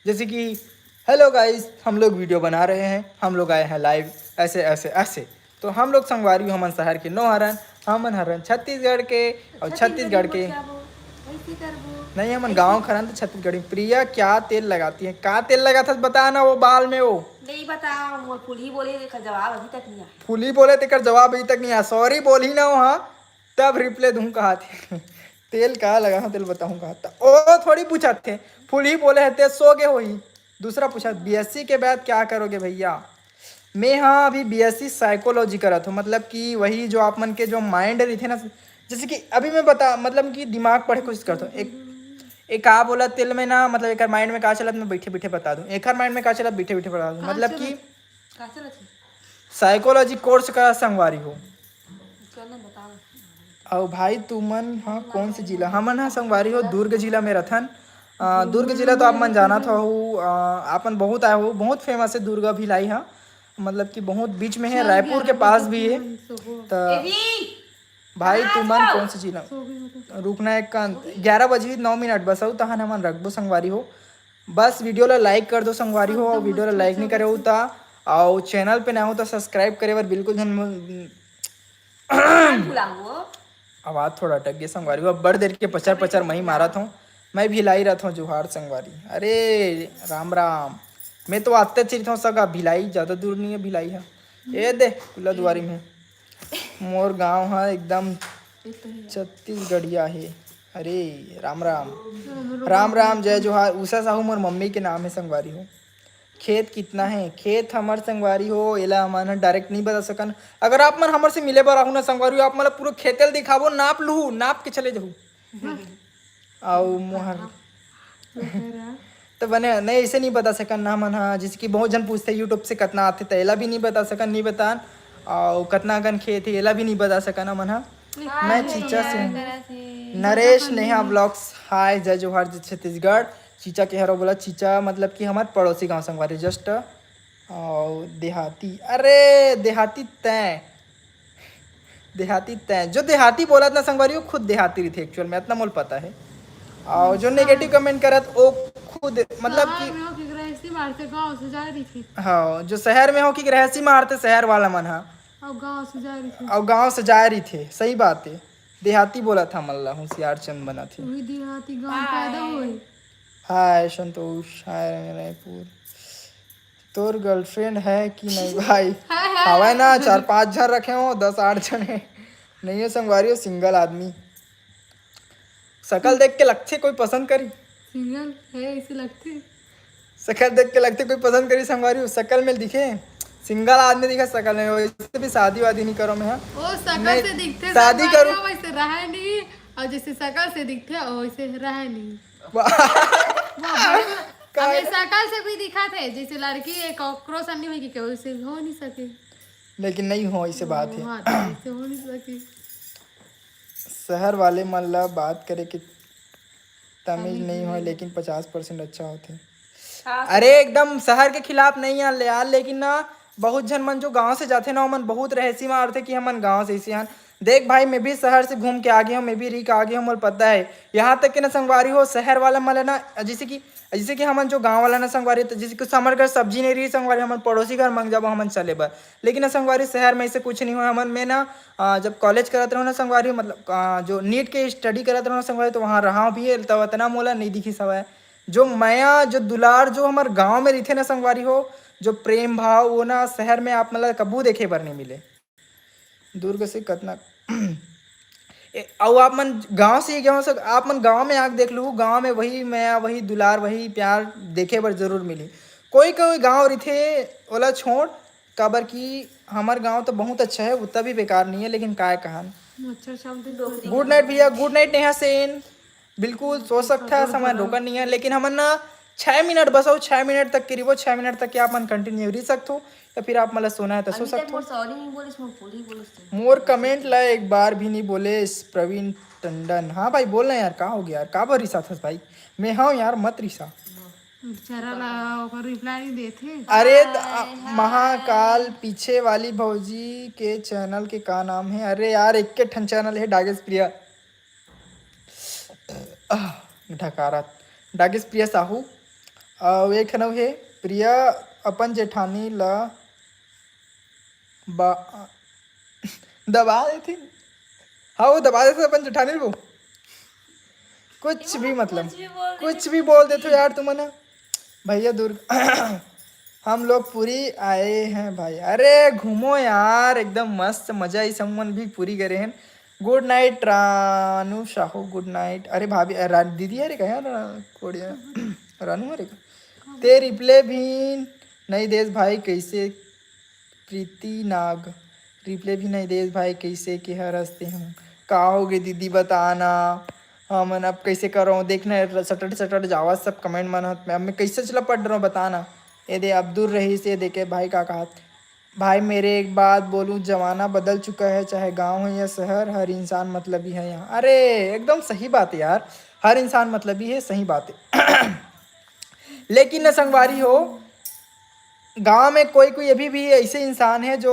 जैसे कि हेलो गाइस हम लोग वीडियो बना रहे हैं, हम लोग आए हैं लाइव ऐसे ऐसे ऐसे। तो हम लोग संगवारी हमन शहर के नो हरन, हमन हरन छत्तीसगढ़ के और छत्तीसगढ़ के नहीं हमन गाँव खरन तो छत्तीसगढ़ी। प्रिया क्या तेल लगाती है? का तेल लगा था बता ना वो बाल में वो नहीं बता मोर फुली बोले का जवाब अभी तक नहीं आया। फुली बोले तेकर जवाब अभी तक नहीं आया। सॉरी बोली ना वहाँ तब रिप्ले दूँ कहा थे तेल कहाँ लगा तेल बताऊँ कहा था। ओ थोड़ी पूछा थे फुली बोले है सो गए हो ही। दूसरा पूछा बीएससी के बाद क्या करोगे भैया? मैं हाँ अभी बीएससी साइकोलॉजी करा था, मतलब कि वही जो आप मन के जो माइंड रही थे ना, जैसे कि अभी मैं बता मतलब कि दिमाग पढ़े कोशिश करता हूँ। एक का बोला तेल में ना मतलब एक माइंड में का चला मैं बैठे बैठे बता दूं, एक माइंड में का चला बैठे बैठे बता दूं। मतलब कि साइकोलॉजी कोर्स का संगवारी हो। और भाई तुमन हाँ कौन से जिला? हमन हाँ संगवारी हो दुर्ग जिला में रथन। दुर्ग जिला तो आप मन जाना था हो, आपन बहुत आए हो, बहुत फेमस है दुर्गा भिलाई। हाँ मतलब कि बहुत बीच में है, रायपुर के पास भी है। तो भाई तुमन कौन से जिला? रुकना एक 11 बजे 9 मिनट बस हो तहन हमन रखबो संगवारी हो। बस वीडियो ला लाइक कर दो संगवारी हो, और वीडियो ला लाइक नहीं करे हो तो और चैनल पे ना हो तो सब्सक्राइब करे बर बिल्कुल आवाज थोड़ा अटक गया संगवारी हो। बड़ देर के पचर पचर मही मारा था मैं भिलाई रहा था जोहार संगवारी। अरे राम राम मैं तो आते चिर था सगा भिलाई, ज़्यादा दूर नहीं है भिलाई है। ये दे कुल्ला दुआरी में मोर गांव है एकदम छत्तीसगढ़िया है। अरे राम राम राम राम जय जोहार। उषा साहू मोर मम्मी के नाम है संगवारी हो। खेत कितना है? खेत हमार संगवारी हो एला हमन डायरेक्ट नहीं बता सकन। अगर आप मन हमर से मिले बर आहू ना संगवारी हो, आप मतलब पूरा खेतल दिखाबो, नाप लूँ नाप के चले जाऊँ आओ मोहर तो बने नहीं ऐसे नहीं बता सकन ना मन। हाँ जिसकी बहुत जन पूछते यूट्यूब से कितना आते तो एला भी नहीं बता सकन, नहीं बतान। और कितना गन खेत है एला भी नहीं बता सकन ना मन। हाँ मैं चीचा से हूँ, नरेश नेहा ब्लॉग्स। हाय जय जोहार जय छत्तीसगढ़। चीचा के हरो बोला चीचा मतलब कि हमारे पड़ोसी गांव संगवारी जस्ट। और देहाती, अरे देहाती तय देहाती तय जो देहाती बोला ना संगवारी वो खुद देहाती रही थी एक्चुअल में, इतना मोल पता है। और जो नेगेटिव कमेंट करत वो खुद मतलब कि गाँव से जा रही थी। हाँ जो शहर में हो कि रहसी मारते शहर वाला मन। हाँ और गाँव से जा रही थी, और गाँव से जा रही थे, सही बात है। देहाती बोला था मल्ला होशियार चंद बना थे। वही देहाती गांव पैदा हुए। हाय संतोष, हाय रायपुर। तोर गर्लफ्रेंड है कि नहीं भाई? हवा ना 4-5 जन रखे हो, 10-8 जन है नहीं है संगवारी हो, सिंगल आदमी। शकल देख के लगते कोई पसंद करी? सिंगल है ऐसे लगते। शकल देख के लगते कोई पसंद करी संगवारी हो? शकल में दिखे सिंगल आदमी दिखा शकल में, वैसे भी शादी वादी नहीं करो मैं। हाँ ओ शकल नहीं, से दिखते शादी संगवारी करूं। हो, वैसे रहा नहीं, और जैसे शकल से दिखते वैसे रहा नहीं। हमें शकल से भी दिखा थे जैसे लड़की एक कॉकरोच अन्य हुई कि वैसे हो नहीं सके। लेकिन नहीं हो, ऐसे बात है। हाँ, तो वैसे हो नहीं सके। शहर वाले मतलब बात करे कि तमीज नहीं हो, लेकिन 50% अच्छा होते। अरे एकदम शहर के खिलाफ नहीं है यार, लेकिन ना बहुत जन मन जो गांव से जाते ना मन बहुत रहसी मार थे कि हमन गांव से इसी हन। देख भाई मैं भी शहर से घूम के आ गया हूँ, मैं भी री के आ गया हूँ, मुझे पता है। यहाँ तक कि ना संगवारी हो शहर वाला मतलब ना जैसे कि हमन जो गांव वाला ना संगवारी, तो जैसे कुछ हमारे घर सब्जी नहीं रही संगवारी, हमन पड़ोसी घर मांग जब हमन चले बर। लेकिन ना संगवारी शहर में ऐसे कुछ नहीं हुआ। हमन में ना जब कॉलेज करत रहो ना संगवारी, मतलब जो नीट के स्टडी करत रहो ना संगवारी, तो वहाँ रहा भी है, तब इतना मोला नहीं दिखी सवाए। जो माया जो दुलार जो हमारे गांव में रहते ना संगवारी हो, जो प्रेम भाव वो ना शहर में आप मतलब कबू देखे बर नहीं मिले। दुर्ग से कतना और आप मन गांव से गए हो, आप मन गांव में आके देख लो, गांव में वही माया वही दुलार वही प्यार देखे बर जरूर मिली। कोई कोई गांव रहते ओला छोड़, काबर की हमार गांव तो बहुत अच्छा है, उतना भी बेकार नहीं है, लेकिन काय कहान। मच्छर शब्द गुड नाइट भैया, गुड नाइट नेहा सेन। बिल्कुल सो सकता है, समय रोका नहीं है, लेकिन हमन ना 6 मिनट बस हो, 6 मिनट तक करीबो 6 मिनट तक आप मन कंटिन्यू रह सकते हो, या फिर आप मतलब सोना है तो सो अभी तक सकते हो। मोर सॉरी नहीं बोलिस, मोर बोली बोलिस तू। मोर कमेंट ला एक बार भी नहीं बोले प्रवीण टंडन। हाँ भाई बोल रहे यार, का हो गया यार, का भर रिसा था भाई? मैं हाँ यार मत रिसा। बेचारा ला ओकर रिप्लाई नहीं देते। अरे महाकाल पीछे वाली भौजी के चैनल के का नाम है? अरे यार एक के ठन चैनल है, डागेश प्रिया ढकारा डागेश प्रिया साहू, और एक ठन है प्रिया अपन जेठानी ला दबा देती। हाँ वो दबा देते अपन जेठानी वो, कुछ भी मतलब कुछ भी बोल देते हो यार तुम ना भैया दुर्ग। हम लोग पूरी आए हैं भाई। अरे घूमो यार एकदम मस्त मजा, इस हमन भी पूरी करे हैं। Good night Ranu Shahu, good night. अरे भाभी दीदी अरे कहा कोड़िया रानू अरे ते रिप्ले भी नहीं देश भाई कैसे? प्रीति नाग रिप्ले भी नहीं देश भाई कैसे कि हर हंसते हूँ। का होगे दीदी बताना, मन अब कैसे कर रहा हूँ देखना, सटट सटट जावा सब कमेंट मन अब मैं कैसे चला पढ़ रहा हूँ बताना। ये दे अब्दुल रही से देखे भाई का कहा। भाई मेरे एक बात बोलूँ, जमाना बदल चुका है, चाहे गांव है या शहर, हर इंसान मतलबी है यहाँ। अरे एकदम सही बात है यार, हर इंसान मतलबी है, सही बात है। लेकिन न संगवारी हो गांव में कोई कोई अभी भी ऐसे इंसान है जो,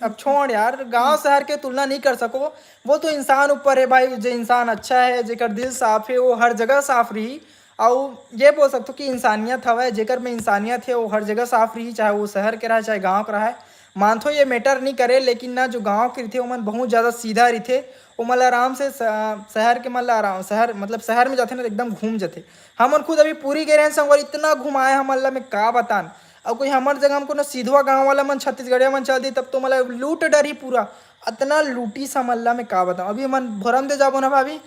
अब छोड़ यार गांव शहर के तुलना नहीं कर सको, वो तो इंसान ऊपर है भाई। जो इंसान अच्छा है, जेकर दिल साफ है, वो हर जगह साफ रही। और ये बोल सकते हो कि इंसानियत हवा, जेकर में इंसानियत है वो हर जगह साफ रही, चाहे वो शहर के रहा चाहे गांव का रहा है। मानथो ये मैटर नहीं करे, लेकिन ना जो गांव के रहते वो मन बहुत ज़्यादा सीधा रहते, वो मतलब आराम से शहर के मतलब आराम शहर मतलब शहर में जाते ना एकदम घूम जाते। हम खुद अभी पूरी गए हैं संगवार, इतना घुमाए हम अल्लाह में का बतान। और कोई हमारे जगह हमको ना सीधवा गांव वाला मन छत्तीसगढ़िया मन चल दी, तब तो मतलब लूट डर ही पूरा, इतना लूटी सा मल्ला में का बताऊँ। अभी मन भोरम दे जाबो ना भाभी,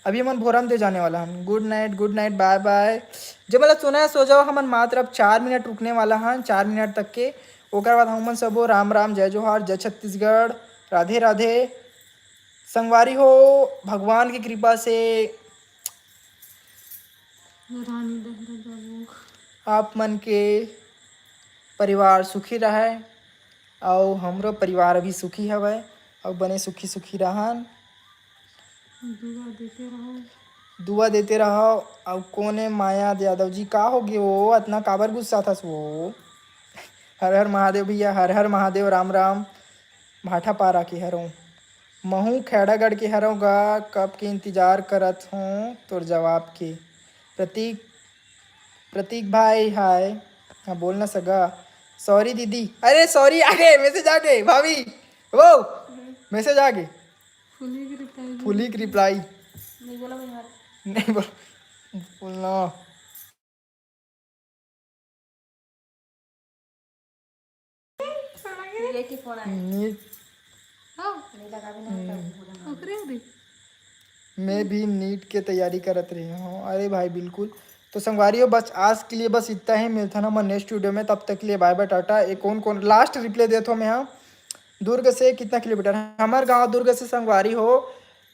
अभी मन भोरम दे जाने वाला हम। Good night bye bye. जब मतलब सुना है सो जाओ, हमन मात्र अब 4 मिनट रुकने वाला हैं, 4 मिनट तक के। ओकर बाद हमन सबो राम राम, जय जोहार, जय छत्तीसगढ़, राधे राधे। संगवारी हो भगवान की कृपा से आप मन के परिवार सुखी रहे, और हमरो परिवार भी सुखी हवै, और बने सुखी सुखी रहन। दुआ देते रहो। और कोने माया यादव जी का हो गए वो, इतना काबर गुस्सा था वो? हर हर महादेव भैया, हर हर महादेव, राम राम। भाठा पारा के हरों, महू खेड़ागढ़ के हरों गा, कब के इंतजार करत हूँ तोर जवाब के। प्रतीक भाई हाय, हाँ बोलना सगा। सॉरी दीदी, अरे सॉरी आ गए मैसेज, आ गए भाभी, वो मैसेज आ गए। फुली की रिप्लाई नहीं बोला मैं यार नहीं बोलना। ये की फोन आया नीट नहीं लगा भी नहीं मैं भी नीट के तैयारी करत रही हूँ। अरे भाई बिल्कुल। तो संगवारियों बस आज के लिए बस इतना ही, मिलता ना मैं नेक्स्ट वीडियो में, तब तक के लिए बाय बाय टाटा। एक कौन लास्ट रिप्लाई देता हूँ मैं यहाँ। दुर्ग से कितना किलोमीटर है हमारे गांव? दुर्ग से संगवारी हो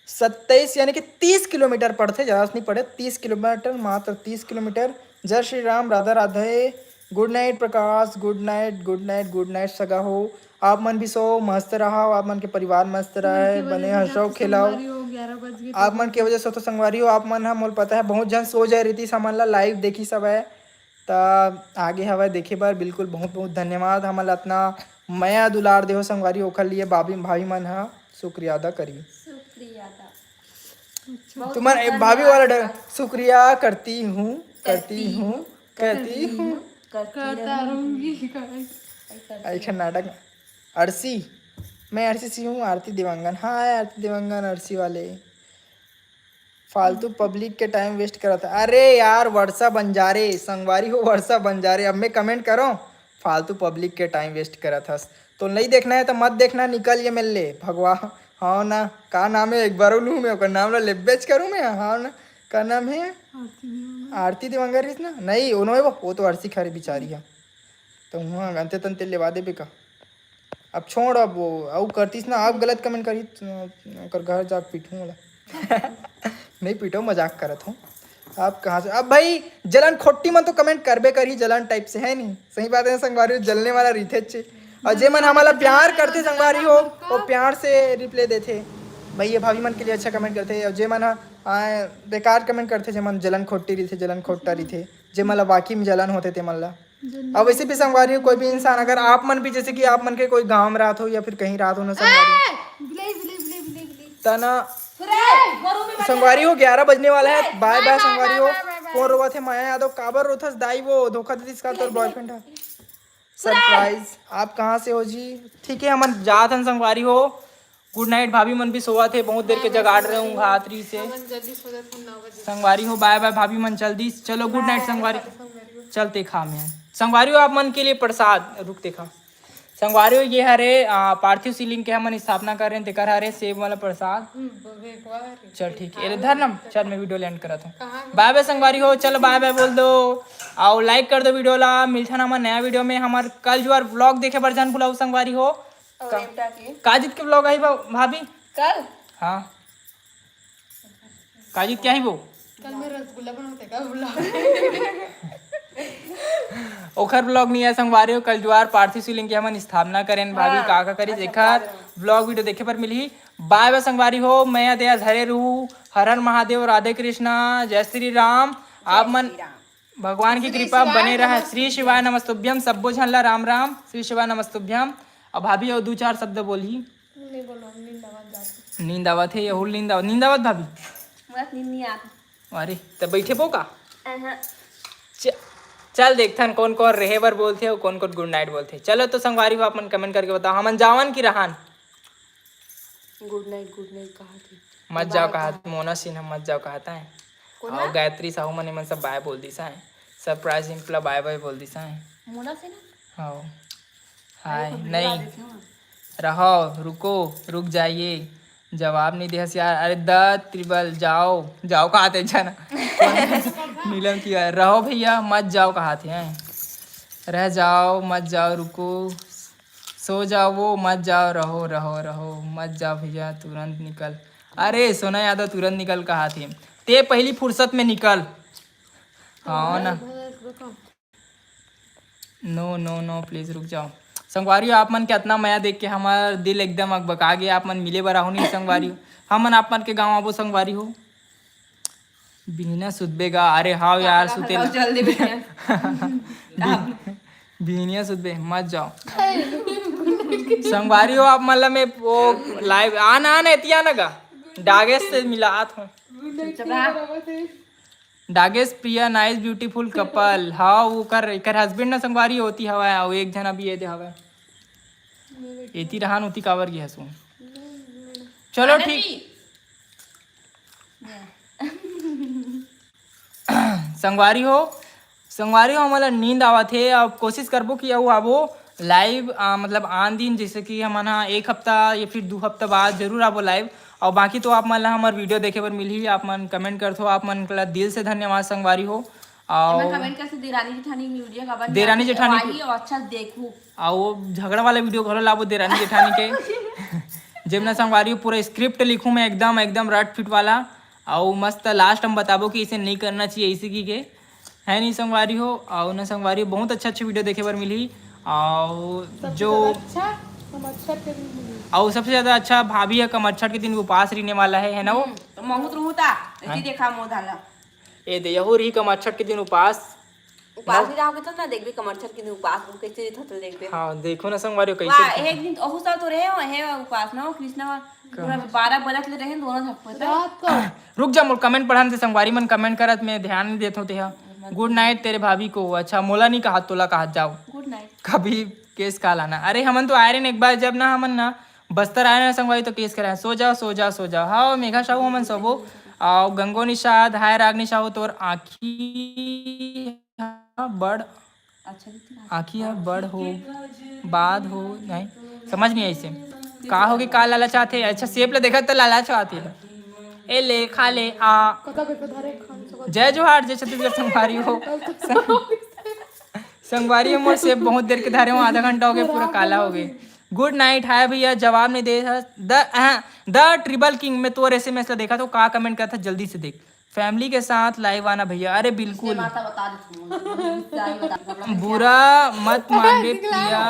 27 यानी कि 30 किलोमीटर पड़ते, ज़्यादा नहीं पड़े, 30 किलोमीटर, मात्र 30 किलोमीटर। जय Shri Ram, Radha Radhe. Good night Prakash, good night good night good night सगा हो। आप मन भी सो मस्त रहो, आप मन के परिवार मस्त रहे, बने हंसो खिलाओ। 11 बज गए आप मन के वजह से तो संगवारी हो, आप मन मोल पता है बहुत जन सो जाए रीति सामान ला लाइव देखी सब है। तो आगे हवा देखे बार बिल्कुल बहुत बहुत धन्यवाद। हमन इतना मया दुलार देहो संगवारी ओखर लिए भाभी मन हा शुक्रिया अदा करी। शुक्रिया था तुम्हारे भाभी वाला डर शुक्रिया करती हूँ करती हूँ करती हूँ। करता रहूंगी ऐसा नाटक। अर्सी, मैं अर्सी सी हूँ, आरती देवांगन। हाँ आरती देवांगन अर्सी वाले फालतू पब्लिक के टाइम वेस्ट करा था। अरे यार वर्षा बंजारे संगवारी हो, वर्षा बंजारे। अब मैं कमेंट करो फालतू पब्लिक के टाइम वेस्ट करा था। तो नहीं देखना है तो मत देखना, निकल ये मिल ले भगवान। हाँ ना, का नाम है एक बार लूँ मैं ओकर नाम ला लेबेच करूँ मैं। हाँ ना, का नाम है आरती देवांगन ना? नहीं उन्होंने वो तो अर्सी खरे बिचारी है। तो वहाँ गंते तंते लेवा दे बेका। अब छोड़, अब वो अब करतीस ना, आप गलत कमेंट करी कर घर जा पीटूँ वाला। नहीं पीटो, मजाक करत हूँ। आप कहाँ से? अब भाई जलन खोट्टी मन तो कमेंट करबे करी, जलन टाइप से है नहीं। सही बात है संगवारी हो, जलने वाला रीते अच्छे। और जे मन हमारा प्यार करते संगवारी हो वो प्यार से रिप्लाई देते भाई, ये भाभी मन के लिए अच्छा कमेंट करते। और जे मन बेकार कमेंट करते, जे मन जलन खोट्टी रही थे, जलन खोट्टा रही थे, जे मतलब वाकई में जलन होते थे मन ला। अब वैसे भी संगवारी हो कोई भी इंसान, अगर आप मन भी जैसे कि आप मन के कोई गाँव में रात हो या फिर कहीं रात हो ना संगवारी तना संगवारी हो 11 बजने वाला है। बाय बाय संगवारी हो। कौन रोवा थे? माया यादव। काबर रोथस दाई वो धोखा दे इसका तोर बॉयफ्रेंड है। सरप्राइज। आप कहाँ से हो जी? ठीक है हम जात हन संगवारी हो। Good night. भाभी मन भी सोवा थे, बहुत देर के जगाड़ रहे हूँ घातरी से। संगवारी हो बाय बाय भाभी मन जल्दी चलो। गुड नाइट संगवारी। चलते खा में संगवारी हो आप मन के लिए प्रसाद रुकते खा। संगवारी हो ये हरे पार्थिव शिवलिंग के हमन स्थापना कर रहे हैं, तेकर हरे सेब वाला प्रसाद। चल ठीक है धरनम। चल मैं वीडियो लैंड करता हूँ। बाय बाय संगवारी हो। चलो बाय बाय बोल दो और लाइक कर दो वीडियो ला। मिलता ना हमारे नया वीडियो में। हमारे कल जो व्लॉग देखे बर जान बुलाओ संगवारी हो। काजित के व्लॉग आई भाभी कल। हाँ काजित क्या ही वो कल मैं रसगुल्ला बनाते का ब्लॉग ओखर ब्लॉग नहीं है संगवारी हो। कल ज्वार पार्थिव शिवलिंग की हमन स्थापना करें भाभी काका करी देखर ब्लॉग वीडियो देखे पर मिली। बाय बाय संगवारी हो। मैं दया धरे रहूं। हर हर महादेव, राधे कृष्णा, जय श्री राम। आप मन भगवान की कृपा बने रहे। श्री शिवाय नमस्तुभ्यम। सबो झन ला राम राम। श्री शिवाय नमस्तुभ्यम। अब भाभी और 2-4 शब्द बोली। नींद आवत है यहुल नींद आवत भाभी। नींद नहीं आती। अरे तब बैठे पो का चल देखथन कौन कौन रहे बर बोलते और कौन कौन गुड नाइट बोलते। चलो तो संगवारी हो आप मन कमेंट करके बताओ हमन जावन की रहान। गुड नाइट कहा थी। मत जाओ कहा मोना सिन्हा मत जाओ कहता है। और गायत्री साहू मन मन सब बाय बोल दिसा है। सरप्राइज सिंपल बाय बाय बोल दिसा है। मोना से ना हाँ हाय नहीं रहो रुको रुक जाइए जवाब नहीं दे यार। अरे त्रिबल जाओ जाओ कहा थे ना नीलम की रहो भैया मत जाओ कहा थे हैं। रह जाओ मत जाओ रुको सो जाओ वो मत जाओ रहो रहो रहो मत जाओ भैया तुरंत निकल। अरे सोना यादव तुरंत निकल कहा थे ते पहली फुर्सत में निकल। हाँ ना नो नो नो प्लीज रुक जाओ। संगवारी आप मन के इतना माया देख के हमारा दिल एकदम अकबका गया। आप मन मिले बरा हो नहीं संगवारी हो। हम मन आप मन के गाँव आबो संगवारी हो। बिना सुधबेगा। अरे हाँ यार सुते जल्दी बिहनिया सुधबे मत जाओ संगवारी हो। आप मतलब मैं वो लाइव आना इतिया ना गा डागेश से मिलात हूँ। डागेश प्रिया नाइस ब्यूटीफुल कपल। हाँ वो कर हस्बैंड ना संगवारी होती हवा और एक जना भी ये हवा एती रहान होती कावर की हंसू चलो आनंद ठीक। जी, संगवारी हो हमारा नींद आवा थे। अब कोशिश करबो कि अब आबो लाइव मतलब आन दिन, जैसे कि हम एक हफ्ता या फिर 2 हफ्ता बाद जरूर आबो लाइव। और बाकी तो आप मन ला हमार वीडियो देखे बर मिलही, आप मन कमेंट करथो, आप मन ला दिल से धन्यवाद संगवारी हो। मैं और कमेंट करके देरानी जेठानी वीडियो का बन देरानी जेठानी आई और अच्छा देखू। और वो झगड़ा वाला वीडियो घलो लाबो देरानी जेठानी के जेमना संगवारी पूरा स्क्रिप्ट लिखूं मैं एकदम एकदम रट फिट वाला, और मस्त लास्ट हम बताबो कि इसे नहीं करना चाहिए इसी की के है नहीं संगवारी हो। और ना संगवारी हो बहुत अच्छे वीडियो देखे बर मिली। और जो और सबसे ज्यादा अच्छा भाभी है कमच्छर के दिन उपवास रहने वाला है ना वो। तो महूत रहूता ऐसी देखा मोह धाला ए दे यहो रही कमच्छर के दिन उपवास। उपास भी जाओगे तो ना देखबे कमरछर के दिन उपास को कैसे थतल देखबे। हाँ देखो ना संगवारी हो वाह कैसे। एक दिन ओहु सब तो रहे हो है उपास ना कृष्णा पूरा 12 बरस ले रहे दोनों सब पता। रुक जा मोर कमेंट पढ़न से संगवारी मन कमेंट करत मैं ध्यान नहीं देत होते। गुड नाइट तेरे भाभी को। अच्छा मोला नहीं कहा तोला कहा जाओ गुड नाइट। कभी केस का लाना। अरे हमन तो आए रहे एक बार जब ना हमन ना बस्तर आए ना संगवारी तो केस कराए सो जाओ सो जाओ सो जाओ। हाँ मेघा साहू हमन सबो और गंगो निषाद हाय रागनी साहू तोर आँखी बड़ अच्छा दिखती आँखी है बड़ हो बाद हो नहीं समझ नहीं ऐसे का होगे का लाला चाहते। अच्छा सेप ले देखा तो लाला चाहते ए ले खा ले आ जय जोहार जय छत्तीसगढ़ संगवारी हो। संगवारी मोर सेप बहुत देर के धारे हो आधा घंटा हो गया पूरा काला हो गए। गुड नाइट हाय भैया जवाब नहीं दे द ट्रिबल किंग में तो SMS ला देखा तो का कमेंट करता जल्दी से देख फैमिली के साथ लाइव आना भैया। अरे बिल्कुल माता बता दे बुरा मत मानबे प्रिया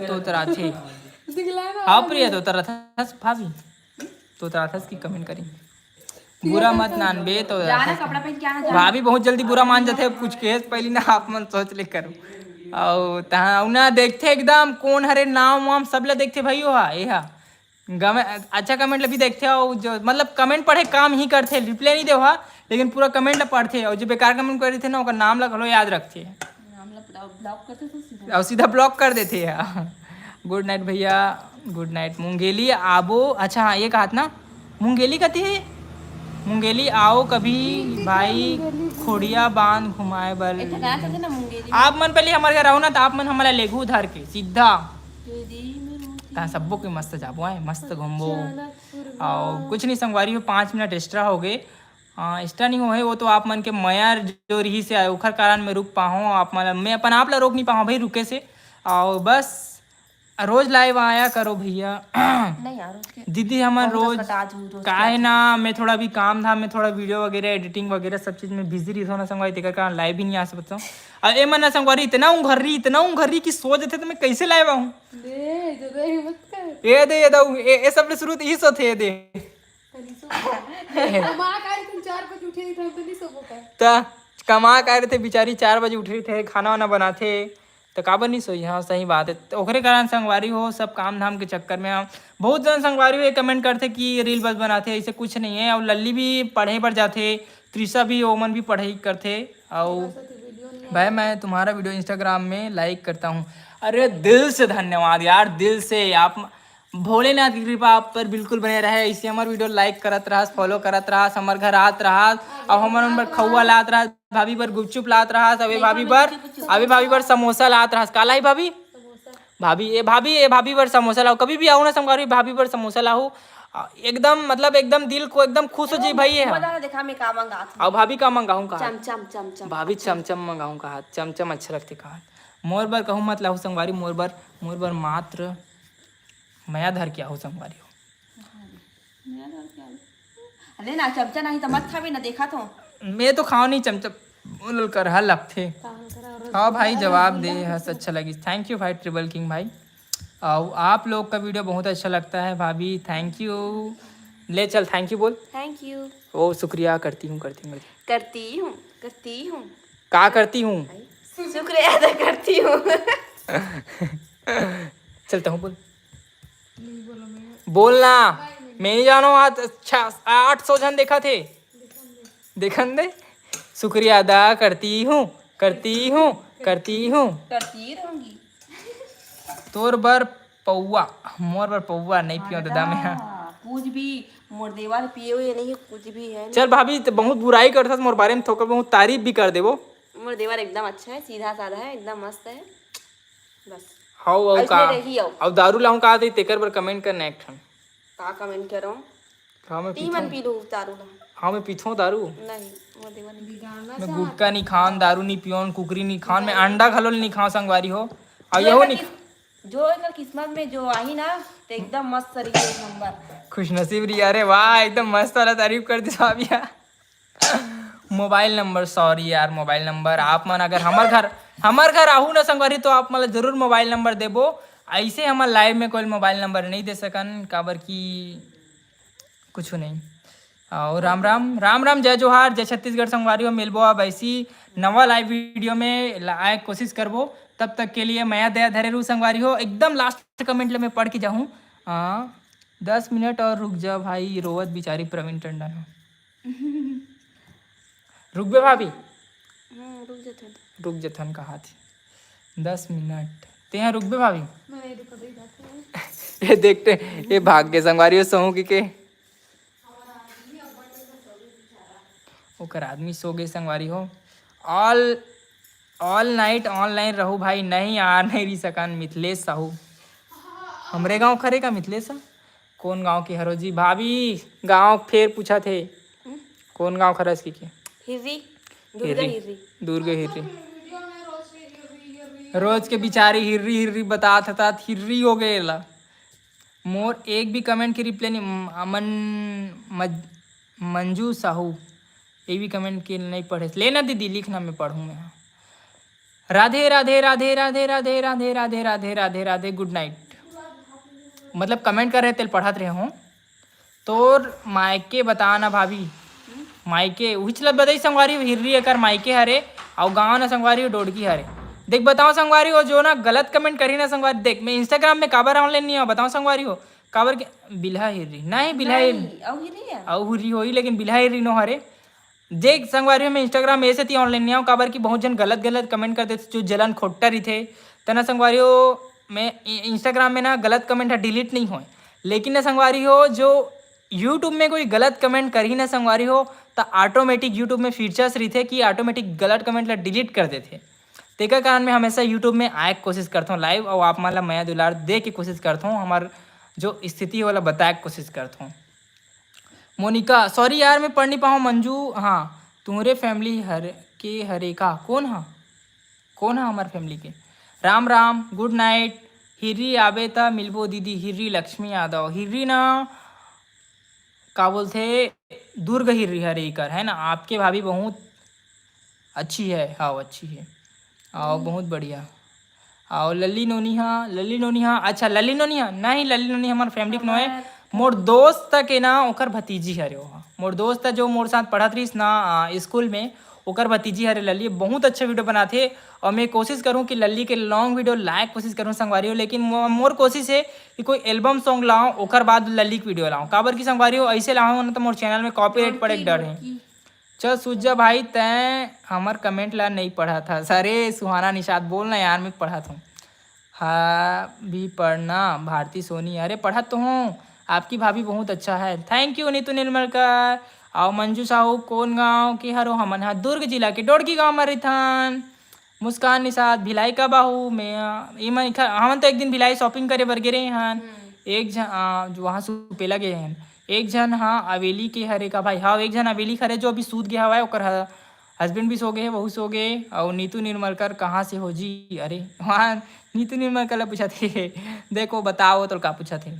तो तरा थे। हाँ प्रिया तो तरा था भाभी तो तरा था की कमेंट करी बुरा मत मानबे तो जाना कपड़ा पहन के आना भाभी बहुत जल्दी बुरा मान जाते कुछ केस पहले ना आप मन सोच ले करो और तहाँ ना देखते एकदम कौन हरे नाम वाम सब ला देखते भाई हो हा ये हा अच्छा कमेंट ला भी देखते हो जो मतलब कमेंट पढ़े काम ही करते रिप्लाई नहीं दे लेकिन पूरा कमेंट ला पढ़ते और जो बेकार कमेंट कर थे ना उनका नाम ला याद रखते ब्लॉक करते तो और सीधा ब्लॉक कर देते हैं। गुड नाइट भैया गुड नाइट मुंगेली आबो। अच्छा हाँ ये कहा ना मुंगेली कहती है मुंगेली आओ कभी भाई खोड़िया बांध घुमाए बल। गाना चलते ना मुंगेरी आप मन पहले हमारे घर आओ ना तो आप मन हमारा लेगू उधर के सीधा कहाँ सबो के मस्त जाबो आए मस्त घूमबो। और कुछ नहीं संगवारी हो 5 मिनट एक्स्ट्रा हो गए एक्स्ट्रा नहीं हो है वो तो आप मन के मया जो रही से आए उखर कारण में रुक पाऊँ आप मन मैं अपन आप ला रोक नहीं पाऊँ भाई रुके से। और बस रोज लाइव आया करो भैया। नहीं यार उसके दीदी हमार रोज रोज काहे ना मैं थोड़ा भी काम धाम में थोड़ा वीडियो वगैरह एडिटिंग वगैरह सब चीज में बिजी रही ना संगवारी तेकर कारण लाइव भी नहीं आ सकता हूँ। और ए मन ना संगवारी इतना उंघर्री की सोच थे तो मैं कैसे लाइव आऊँ ये दे ये सब शुरू ही सो थे दे कमा कर रहे थे बेचारी 4 बजे उठ रही थे खाना वाना बनाते तो काबर नहीं सोई। हाँ सही बात है तो ओकरे कारण संगवारी हो सब काम धाम के चक्कर में हम बहुत जन संगवारी हो ये कमेंट करते कि रील बस बनाते ऐसे कुछ नहीं है। और लल्ली भी पढ़े पर जाते त्रिशा भी ओमन भी पढ़ाई करते। और भाई मैं तुम्हारा वीडियो इंस्टाग्राम में लाइक करता हूँ। अरे दिल से धन्यवाद यार दिल से आप भोलेनाथ की कृपा आप पर बिल्कुल बने रहे इसे हमारे वीडियो लाइक करत रहा फॉलो करत रहा हमारे घर आत रहा और हमारे पर खौआ लात रहा भाभी पर गुपचुप लात रहा अभी भाभी पर समोसा लात रहा काला ही भाभी भाभी पर समोसा लाओ कभी भी आओ ना संगवारी भाभी पर समोसा लाओ एकदम मतलब एकदम दिल को एकदम खुश हो जाए भाई है। देखा मैं का मंगा और भाभी का मंगाऊं कहा चमचम चमचम भाभी चमचम मंगाऊं कहा चमचम अच्छा लगते कहा मोर बर कहूँ मत लाहू संगवारी मोर बर मात्र मैं धर के आहू संगवारी हो। अरे ना चमचा नहीं तो मत खावे ना देखा तो मैं तो खाओ नहीं चमचम बोल कर हल लगते। हाँ भाई जवाब दे हंस अच्छा लगी थैंक यू भाई ट्रिबल किंग भाई। और आप लोग का वीडियो बहुत अच्छा लगता है भाभी थैंक यू ले चल थैंक यू बोल थैंक यू ओ शुक्रिया करती हूँ का करती हूँ शुक्रिया अदा करती हूँ चलता हूँ बोलना मैं नहीं जानो आज 800 जन देखा थे देखन दे शुक्रिया अदा करती हूँ करती रहूंगी तोर बर पौआ मोर बर पौआ नहीं पियो दादा मैं कुछ भी मोर देवर पिए हुए नहीं है, कुछ भी है चल भाभी तो बहुत बुराई करता मोर बारे में, थोड़ा बहुत तारीफ भी कर देबो। मोर देवर एकदम अच्छा है, सीधा साधा है, एकदम मस्त है बस। हाउ और का इसमें रही आओ अब दारू लाऊं का दे तेकर पर कमेंट करना एक ठन। का कमेंट करो हाँ मैं ती मन पी लूँ दारू ला हाँ मैं पीछो दारू। नहीं मोर देवर नहीं मैं गुटका नहीं खान, दारू नहीं पियोन, कुकरी नहीं खान, मैं अंडा खलो नहीं खाऊं संगवारी हो। और यहो नहीं जो एकर किस्मत में जो आई ना तो एकदम मस्त तरीके एक नंबर। खुशनसीब रही। अरे वाह एकदम मस्त वाला तारीफ कर दी साहबिया। मोबाइल नंबर, सॉरी यार मोबाइल नंबर आप मन अगर हमार घर आहू ना संगवारी तो आप मतलब जरूर मोबाइल नंबर देबो। ऐसे हमार लाइव में कोई मोबाइल नंबर नहीं दे सकन काबर की कुछ नहीं। और राम राम राम राम, जय जोहार, जय छत्तीसगढ़ संगवारी हो। मिलबो अब ऐसी नवा लाइव वीडियो में आए कोशिश करबो। तब तक के लिए मैं दया धरे रू संगवारी हो। एकदम लास्ट कमेंट ले मैं पढ़ के जाऊँ। 10 मिनट और रुक जा भाई, रोवत बिचारी प्रवीण टंडन हो। रुक बे भाभी, रुक जथन कहा थी 10 मिनट ते यहाँ रुक बे भाभी। ये देखते ये भाग के संगवारी हो सहू के ओकर आदमी सो गए संगवारी हो। ऑल नाइट ऑनलाइन रहू भाई, नहीं आ नहीं रही सकन। मिथिलेश साहू हमरे गांव खरे का मिथिलेश कौन गांव के हरो जी भाभी? गांव फिर पूछा थे कौन गांव खरस की के? हिर्री दुर्गा हिर्री दुर्गा हिर्री। रोज के बिचारी हिर्री हिर्री बतात था हिर्री हो गए ला। मोर एक भी कमेंट की रिप्लाई नहीं। अमन मंजू साहू ये भी कमेंट के नहीं पढ़े लेना दीदी, लिखना मैं पढ़ूँ मैं। Radhe Radhe Radhe Radhe Radhe Radhe Radhe Radhe Radhe Radhe good night. मतलब कमेंट कर रहे तेल पढ़ात रहे हूँ तोर मायके बताना भाभी। मायके उछलत बताई संगवारी हो हिर्री एकर मायके हरे और गाँव ना संगवारी हो डोडकी हरे। देख बताओ संगवारी हो जो ना गलत कमेंट करी ना संगवारी। देख मैं इंस्टाग्राम में काबर ऑनलाइन नहीं हूँ बताओ संगवारी हो काबर के बिल्हा हिर्री नहीं बिल्हा हिर्री और हुर्री होई लेकिन बिल्हा हिर्री नो हरे। देख संगवारी में इंस्टाग्राम ऐसे थी ऑनलाइन नहीं आऊँ काबर की बहुत जन गलत कमेंट करते थे जो जलन खोट्टा रही थे तना संगवारी हो। मैं इंस्टाग्राम में ना गलत कमेंट है डिलीट नहीं हो लेकिन ना संगवारी हो जो यूट्यूब में कोई गलत कमेंट करी ना संगवारी हो तो ऑटोमेटिक यूट्यूब में फीचर्स रही थे कि ऑटोमेटिक गलत कमेंट ला डिलीट कर देते। तेकर कारण मैं हमेशा यूट्यूब में आए कोशिश करता हूँ लाइव और आप मतलब मैं दुलार दे के कोशिश करता हूँ हमार जो स्थिति वाला बताए कोशिश करता हूँ। मोनिका सॉरी यार मैं पढ़ नहीं पाऊँ। मंजू हाँ तुम्हारे फैमिली हरे का कौन हाँ हमारे फैमिली के? Ram Ram good night. हिर्री आबे ता मिलबो दीदी। हिर्री लक्ष्मी यादव हिर्री ना का बोलते दुर्ग हिर्री हरे कर है ना। आपके भाभी बहुत अच्छी है। हाँ अच्छी है और बहुत बढ़िया। और लल्ली नोनिहा अच्छा लल्ली नोनिहा नहीं लल्ली नोनिहा हमारे फैमिली के नो है। मोर दोस्त के ना ओकर भतीजी हरे वहाँ मोर दोस्त जो मोर साथ पढ़त रही ना स्कूल में ओकर भतीजी हरे लल्ली बहुत अच्छा वीडियो बनाते। और मैं कोशिश करूँ कि लल्ली के लॉन्ग वीडियो लाइक कोशिश करूँ संगवारी हो लेकिन मोर कोशिश है कि कोई एल्बम सॉन्ग लाऊं ओकर बाद लल्ली की वीडियो लाऊं काबर की संगवारी हो ऐसे लाऊं ना तो मोर चैनल में कॉपीराइट पड़े डर है। चल सूझा भाई तैं हमार कमेंट ला नहीं पढ़ा था। अरे सुहाना निषाद बोलना यार मैं पढ़ा था। हाँ भी पढ़ना भारती सोनी अरे पढ़ा तो हूँ आपकी भाभी बहुत अच्छा है। Thank you Neetu Nirmalkar. और मंजू साहू कौन गांव के हरो? हमन हाँ दुर्ग जिला के डोडकी गांव में रहीथन। मुस्कान निषाद भिलाई का बाहू में हमन तो एक दिन भिलाई शॉपिंग करे बर गे हन। एक जन जो वहाँ सुपेला गए हैं एक जन हाँ अवेली के हरे का भाई। हाँ एक जन अवेली खरे जो अभी सूत गया हुआ है ओकर हस्बैंड भी सो गए बहू सो गए। और नीतू निर्मलकर कहाँ से हो जी? अरे वहाँ नीतू निर्मलकर पूछा थे देखो बताओ तो क्या पूछा थे।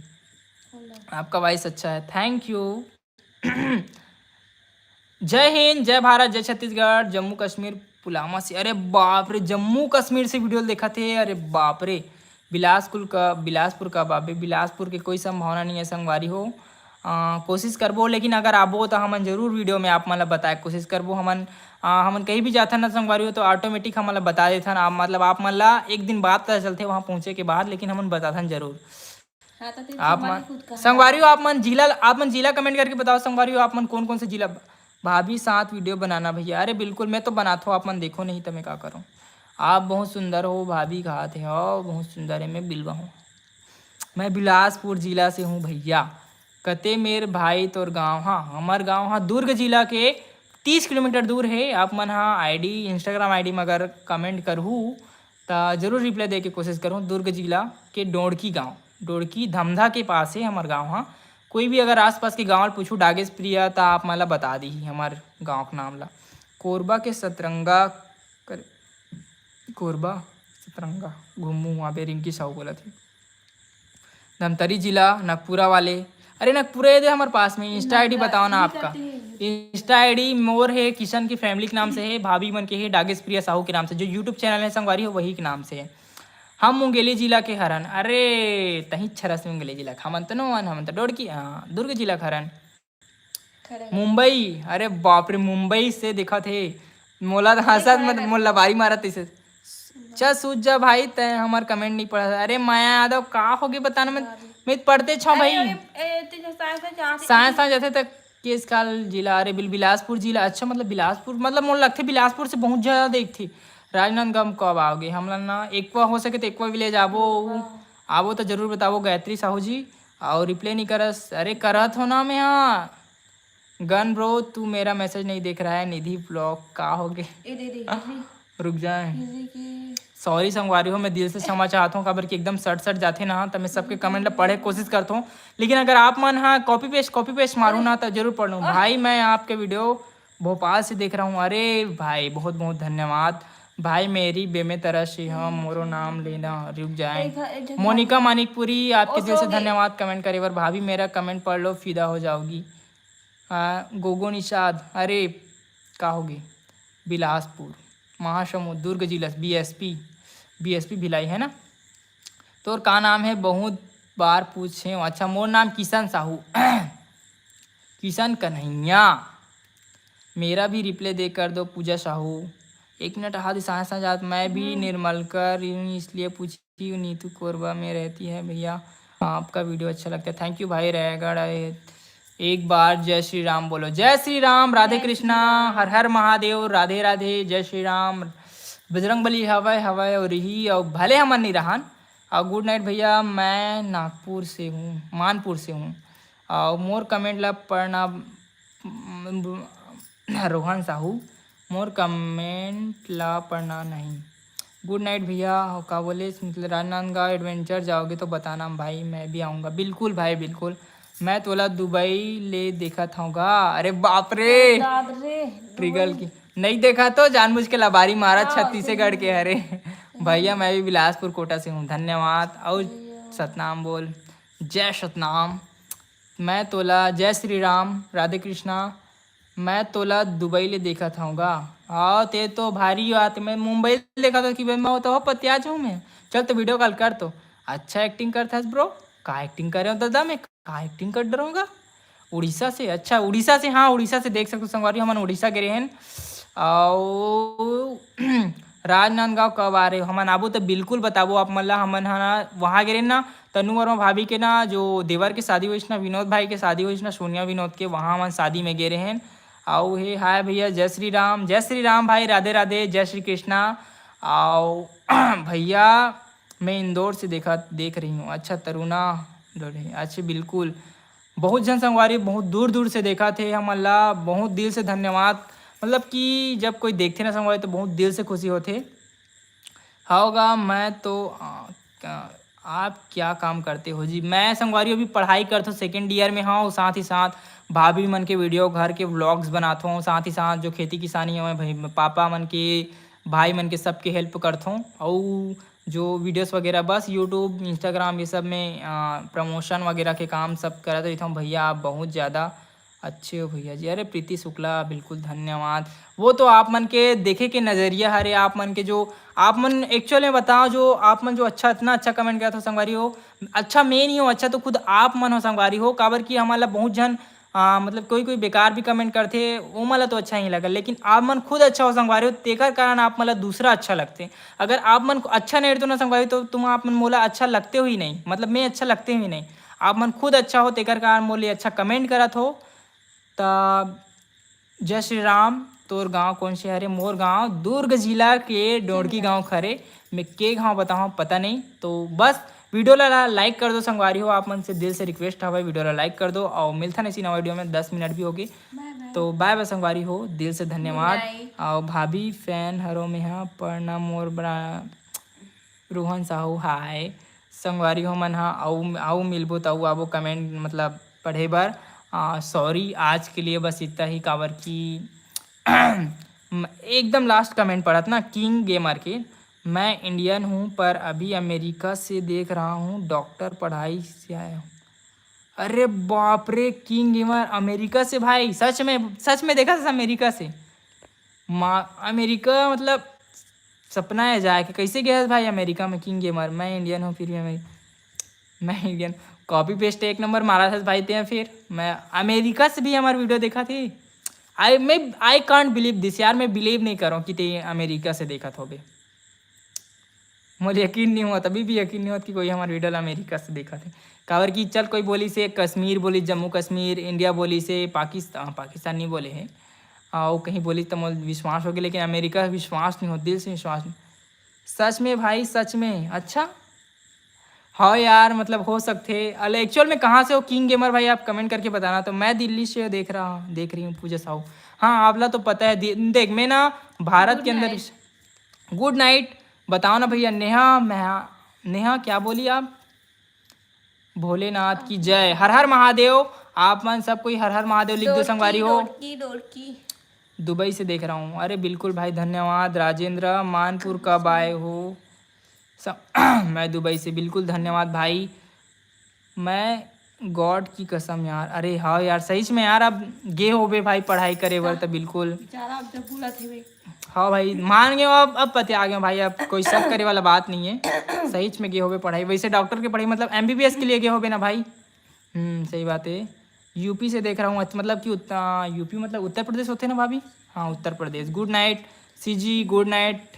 आपका वॉइस अच्छा है थैंक यू। जय हिंद जय भारत जय छत्तीसगढ़ जम्मू कश्मीर पुलवामा से। अरे बाप रे जम्मू कश्मीर से वीडियो देखा थे। अरे बाप रे बिलासपुर का बाबे बिलासपुर के कोई संभावना नहीं है संगवारी हो। कोशिश करबो लेकिन अगर आबो तो हमन जरूर वीडियो में आप मतलब बताए कोशिश करबो। हमन कहीं भी जाता ना संगवारी हो तो ऑटोमेटिक हम बता देता आप मतलब आप मतलब एक दिन बाद पता चलते वहाँ पहुँचे के बाद लेकिन हमन बताता जरूर। हाँ, तो आप मन संगवारी हो आप मन जिला कमेंट करके बताओ संगवारी हो आप मन कौन से जिला। भाभी साथ वीडियो बनाना भैया। अरे बिल्कुल मैं तो बनाता हूँ आप मन देखो नहीं तो मैं क्या करूँ। आप बहुत सुंदर हो भाभी कहा थे हो बहुत सुंदर है। मैं बिलवा हूँ मैं बिलासपुर जिला से हूँ भैया। कते मेर भाई तोर गांव, हाँ हमार गांव हाँ दुर्ग जिला के 30 किलोमीटर दूर है। आप मन हाँ आईडी इंस्टाग्राम आईडी में अगर कमेंट करहूँ तो जरूर रिप्लाई दे के कोशिश करूँ। दुर्ग जिला के डोड़की गांव, डोड़की धमधा के पास है हमार गांव। हाँ कोई भी अगर आसपास के गांव पूछूँ डागेश प्रिया तो आप मला बता दी हमार गांव का नाम ला। कोरबा के सतरंगा कर, कोरबा सतरंगा घूमू वहाँ पे रिंकी साहू बोला थी। धमतरी जिला नगपुरा वाले, अरे नगपुरा ये हमारे पास में। इंस्टा आईडी बताओ ना आपका। इंस्टा आईडी मोर है किशन की फैमिली के नाम से है, भाभी मन के है डागेश प्रिया साहू के नाम से। जो यूट्यूब चैनल है संगवारी हो वही के नाम से है। हम मुंगेली जिला के हरन, अरे तही छरस मुंगेली जिला हमन तो नो हम तो डोड़की, हाँ दुर्ग जिला के हरन। मुंबई, अरे बाप रे मुंबई से देखा थे मोला हंसत मत मोला बारी मारत इसे। चल सूझ जा भाई तय हमार कमेंट नहीं पढ़ा। अरे माया यादव का होगी बताना मैं पढ़ते छो भाई। साइंस जैसे तक केस काल जिला, अरे बिलासपुर जिला। अच्छा मतलब बिलासपुर, मतलब मोला लगते बिलासपुर से बहुत ज़्यादा देख थी। राजनांदगांव कब आओगे? हम लोग ना एकवा हो सके तो एकवा विलेज आवो तो जरूर बताओ गायत्री साहू जी। और रिप्लाई नहीं करस, अरे करत हो ना मैं। हाँ गन ब्रो तू मेरा मैसेज नहीं देख रहा है। निधि ब्लॉग का हो गए रुक जाए, सॉरी संगवारी हो मैं दिल से क्षमा चाहता हूँ। खबर कि एकदम सट जाते ना तो मैं सबके कमेंट ला पढ़े कोशिश करता हूँ। लेकिन अगर आप मन हाँ कॉपी पेस्ट मारूँ ना तो जरूर पढ़ लूँ। भाई मैं आपके वीडियो भोपाल से देख रहा हूँ। अरे भाई बहुत बहुत धन्यवाद भाई। मेरी बेमे तरह से हम मोरो नाम लेना रुक जाए। मोनिका मानिकपुरी आपके दिल से धन्यवाद कमेंट करे पर। भाभी मेरा कमेंट पढ़ लो फिदा हो जाओगी। गोगो निषाद, अरे का होगी बिलासपुर महासमुंद दुर्ग जिला बीएसपी भिलाई है ना। तो का नाम है बहुत बार पूछे। अच्छा मोर नाम किशन साहू किशन कन्हैया। मेरा भी रिप्लाई दे कर दो पूजा साहू। एक मिनट हाथ साथ मैं भी निर्मलकर इसलिए पूछी हूँ। नीतू कोरबा में रहती है भैया, आपका वीडियो अच्छा लगता है। थैंक यू भाई। रायगढ़ एक बार जय श्री राम बोलो। जय श्री राम, राधे कृष्णा, हर हर महादेव, राधे राधे, जय श्री राम। बजरंग बली हवाई हवाई और ही और भले हमन नहीं रहन। और गुड नाइट भैया, मैं नागपुर से हूँ, मानपुर से हूँ। और मोर कमेंट ला पढ़ना रोहन साहू, मोर कमेंट ला पढ़ना नहीं। गुड नाइट भैया। का बोले मतलब राजनांदगांव एडवेंचर जाओगे तो बताना भाई, मैं भी आऊँगा। बिल्कुल भाई बिल्कुल, मैं तोला दुबई ले देखा था। अरे बाप रे ट्रिगल की नहीं देखा तो जानबूझ के लबारी मारा छत्तीसगढ़ के। अरे भैया मैं भी बिलासपुर कोटा से हूँ। धन्यवाद। और सतनाम बोल, जय सतनाम। मैं तोला जय श्री राम, राधे कृष्णा। मैं तोला दुबई ले देखा था। हाँ ते तो भारी बात। मैं मुंबई देखा था कि भाई मैं तो पतियाज हूँ मैं। चल तो वीडियो कॉल कर। तो अच्छा एक्टिंग करता है ब्रो। का एक्टिंग कर रहे हो दादा? मैं का एक्टिंग कर डरूँगा? उड़ीसा से? अच्छा उड़ीसा से, हाँ उड़ीसा से देख सकते हो संगवारी। हम उड़ीसा के रहन। और राजनांदगांव कब आ रहे हो? हमन आबो तो बिल्कुल बताबो आप मन ला। हमन हाँ वहाँ गे ना तनु वर्मा भाभी के ना जो देवर के शादी हुई ना, विनोद भाई के शादी हुई ना, सोनिया विनोद के, वहाँ हमन शादी में गे रहन। आओ हे हाय भैया, जय श्री राम भाई, राधे राधे, जय श्री कृष्णा। आओ भैया मैं इंदौर से देख रही हूँ। अच्छा तरुणा, अच्छा बिल्कुल। बहुत जन संगवारी बहुत दूर दूर से देखा थे हम अल्लाह, बहुत दिल से धन्यवाद। मतलब कि जब कोई देखते ना संगवारी तो बहुत दिल से खुशी होते। होगा मैं तो आप क्या काम करते हो जी? मैं संगवारी अभी पढ़ाई करता हूँ, सेकेंड ईयर में हाँ। साथ ही साथ भाभी मन के वीडियो, घर के व्लॉग्स बनाता हूँ। साथ ही साथ जो खेती किसानी है भाई पापा मन के, भाई मन के सबके हेल्प करता हूँ। और जो वीडियोस वगैरह बस यूट्यूब इंस्टाग्राम ये सब में प्रमोशन वगैरह के काम सब करते रहता हूँ। भैया आप बहुत ज़्यादा अच्छे हो भैया जी। अरे प्रीति शुक्ला बिल्कुल धन्यवाद। वो तो आप मन के देखे के नज़रिया हरे, आप मन के जो आप मन एक्चुअल में बताओ, जो आप मन जो अच्छा इतना अच्छा कमेंट किया था संगवारी हो। अच्छा मैं नहीं हो, अच्छा तो खुद आप मन हो संगवारी हो। काबर कि हमारा बहुत जन मतलब कोई बेकार भी कमेंट करते वो मला तो अच्छा ही लगा। लेकिन आप मन खुद अच्छा हो संगवारी हो, तेकर कारण आप मला दूसरा अच्छा लगते। अगर आप मन अच्छा नहीं रहते ना संगवारी तो तुम आप मन मोला अच्छा लगते हो ही नहीं, मतलब मैं अच्छा लगते ही नहीं। आप मन खुद अच्छा हो तेकर कारण मोले अच्छा कमेंट करत हो। तब जय श्री राम। तोर गांव कौन से हरे? मोर गांव दुर्ग जिला के डोड़की गांव खरे। मैं के गांव बताऊँ पता नहीं। तो बस वीडियो ला लाइक कर दो संगवारी हो, आप मन से दिल से रिक्वेस्ट है भाई वीडियो ला लाइक कर दो और मिलता नहीं इसी नवा वीडियो में 10 मिनट भी हो गए तो बाय बाय संगवारी हो, दिल से धन्यवाद। और भाभी फैन हरो में हाँ पढ़ना मोर बड़ा रोहन साहू हाय संगवारी हो मन हाँ आओ मिलबो तो आबो कमेंट मतलब पढ़े बार। सॉरी आज के लिए बस इतना ही, काबर की एकदम लास्ट कमेंट पढ़ा था ना किंग गेमर के, मैं इंडियन हूँ पर अभी अमेरिका से देख रहा हूँ, डॉक्टर पढ़ाई से आया हूँ। अरे बाप रे किंग गेमर अमेरिका से भाई, सच में देखा था अमेरिका से। अमेरिका मतलब सपना है जाए कि कैसे गया भाई अमेरिका में किंग गेमर। मैं इंडियन हूँ फिर भी मैं इंडियन, कॉपी पेस्ट एक नंबर मारा था भाई ते। फिर मैं अमेरिका से भी हमारी वीडियो देखा थी। आई कांट बिलीव दिस यार, मैं बिलीव नहीं कर रहा हूँ कि ते अमेरिका से देखा था बे। मुझे यकीन नहीं हुआ, तभी भी यकीन नहीं हुआ कि कोई हमारे वीडियो अमेरिका से देखा थे। काबर की चल कोई बोली से कश्मीर बोली, जम्मू कश्मीर, इंडिया बोली से पाकिस्तान नहीं बोले हैं और कहीं बोली तो मुझे विश्वास हो गया, लेकिन अमेरिका विश्वास नहीं हो, दिल से विश्वास नहीं। सच में भाई सच में। अच्छा हाँ यार मतलब हो सकते अले एक्चुअल में कहाँ से हो किंग गेमर भाई, आप कमेंट करके बताना। तो मैं दिल्ली से देख रही हूँ पूजा साहू। हाँ आपला तो पता है देख मैं ना भारत के अंदर। गुड नाइट बताओ ना भैया। नेहा क्या बोली आप? भोलेनाथ की जय, हर हर महादेव। आप मन सब कोई हर हर महादेव लिख दो संगवारी हो। दुबई से देख रहा हूँ, अरे बिल्कुल भाई धन्यवाद। राजेंद्र मानपुर कब आए हो? मैं दुबई से, बिल्कुल धन्यवाद भाई। मैं गॉड की कसम यार, अरे हाँ यार सही में यार अब गे हो बे भाई पढ़ाई करे बर तो बिल्कुल हाँ भाई मान गए। अब पते आ गए भाई, अब कोई शक करे वाला बात नहीं है। सही में गे हो बे पढ़ाई, वैसे डॉक्टर की पढ़ाई मतलब MBBS के लिए गे हो बे ना भाई। सही बात है। यूपी से देख रहा हूँ, मतलब कि यूपी मतलब उत्तर प्रदेश होते ना भाभी? हाँ Uttar Pradesh. Good night CG, good night.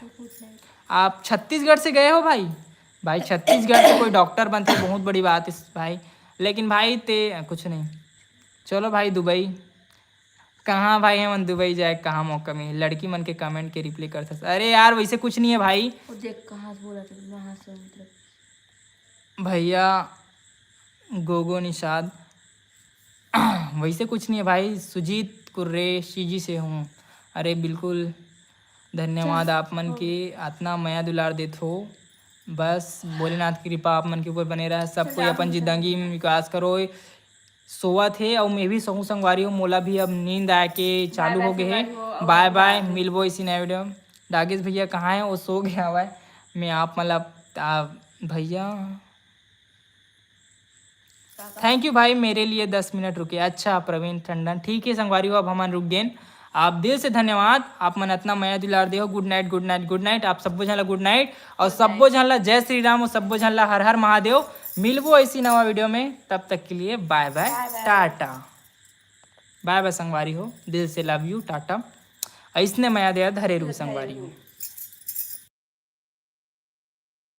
आप छत्तीसगढ़ से गए हो भाई? भाई छत्तीसगढ़ से कोई डॉक्टर बनते बहुत बड़ी बात है भाई। लेकिन भाई ते कुछ नहीं, चलो भाई दुबई कहाँ भाई हम दुबई जाए, कहाँ मौका मिले। लड़की मन के कमेंट के रिप्लाई कर सकते। अरे यार वैसे कुछ नहीं है भाई। भैया गोगो निषाद वैसे कुछ नहीं है भाई। सुजीत कुर्रेशी जी से हूँ। अरे बिल्कुल धन्यवाद आप मन के इतना माया दुलार देते हो। बस भोलेनाथ की कृपा आप मन के ऊपर बने रहा। सब कोई अपन जिंदगी में विकास करो। सोवा थे और मैं भी सहू संगवारी हूँ, मोला भी अब नींद आए के चालू हो गए है। बाय बाय, मिलबो इसी नए वीडियो में। डागेश भैया कहाँ है? वो सो गया हुआ है। मैं आप मतलब भैया थैंक यू भाई मेरे लिए 10 मिनट रुके। अच्छा प्रवीण टंडन ठीक है संगवारी हो, अब हम रुक गए। आप दिल से धन्यवाद, आप मन इतना माया दुलार दे हो। Good night good night good night. आप सबो झनला गुड नाइट और सबो झनला जय श्री राम और सबो झनला हर हर महादेव। मिलबो ऐसी नवा वीडियो में, तब तक के लिए bye bye tata. Bye bye संगवारी हो, दिल से लव यू टाटा। ऐसने माया दया धरे रू संगवारी हो।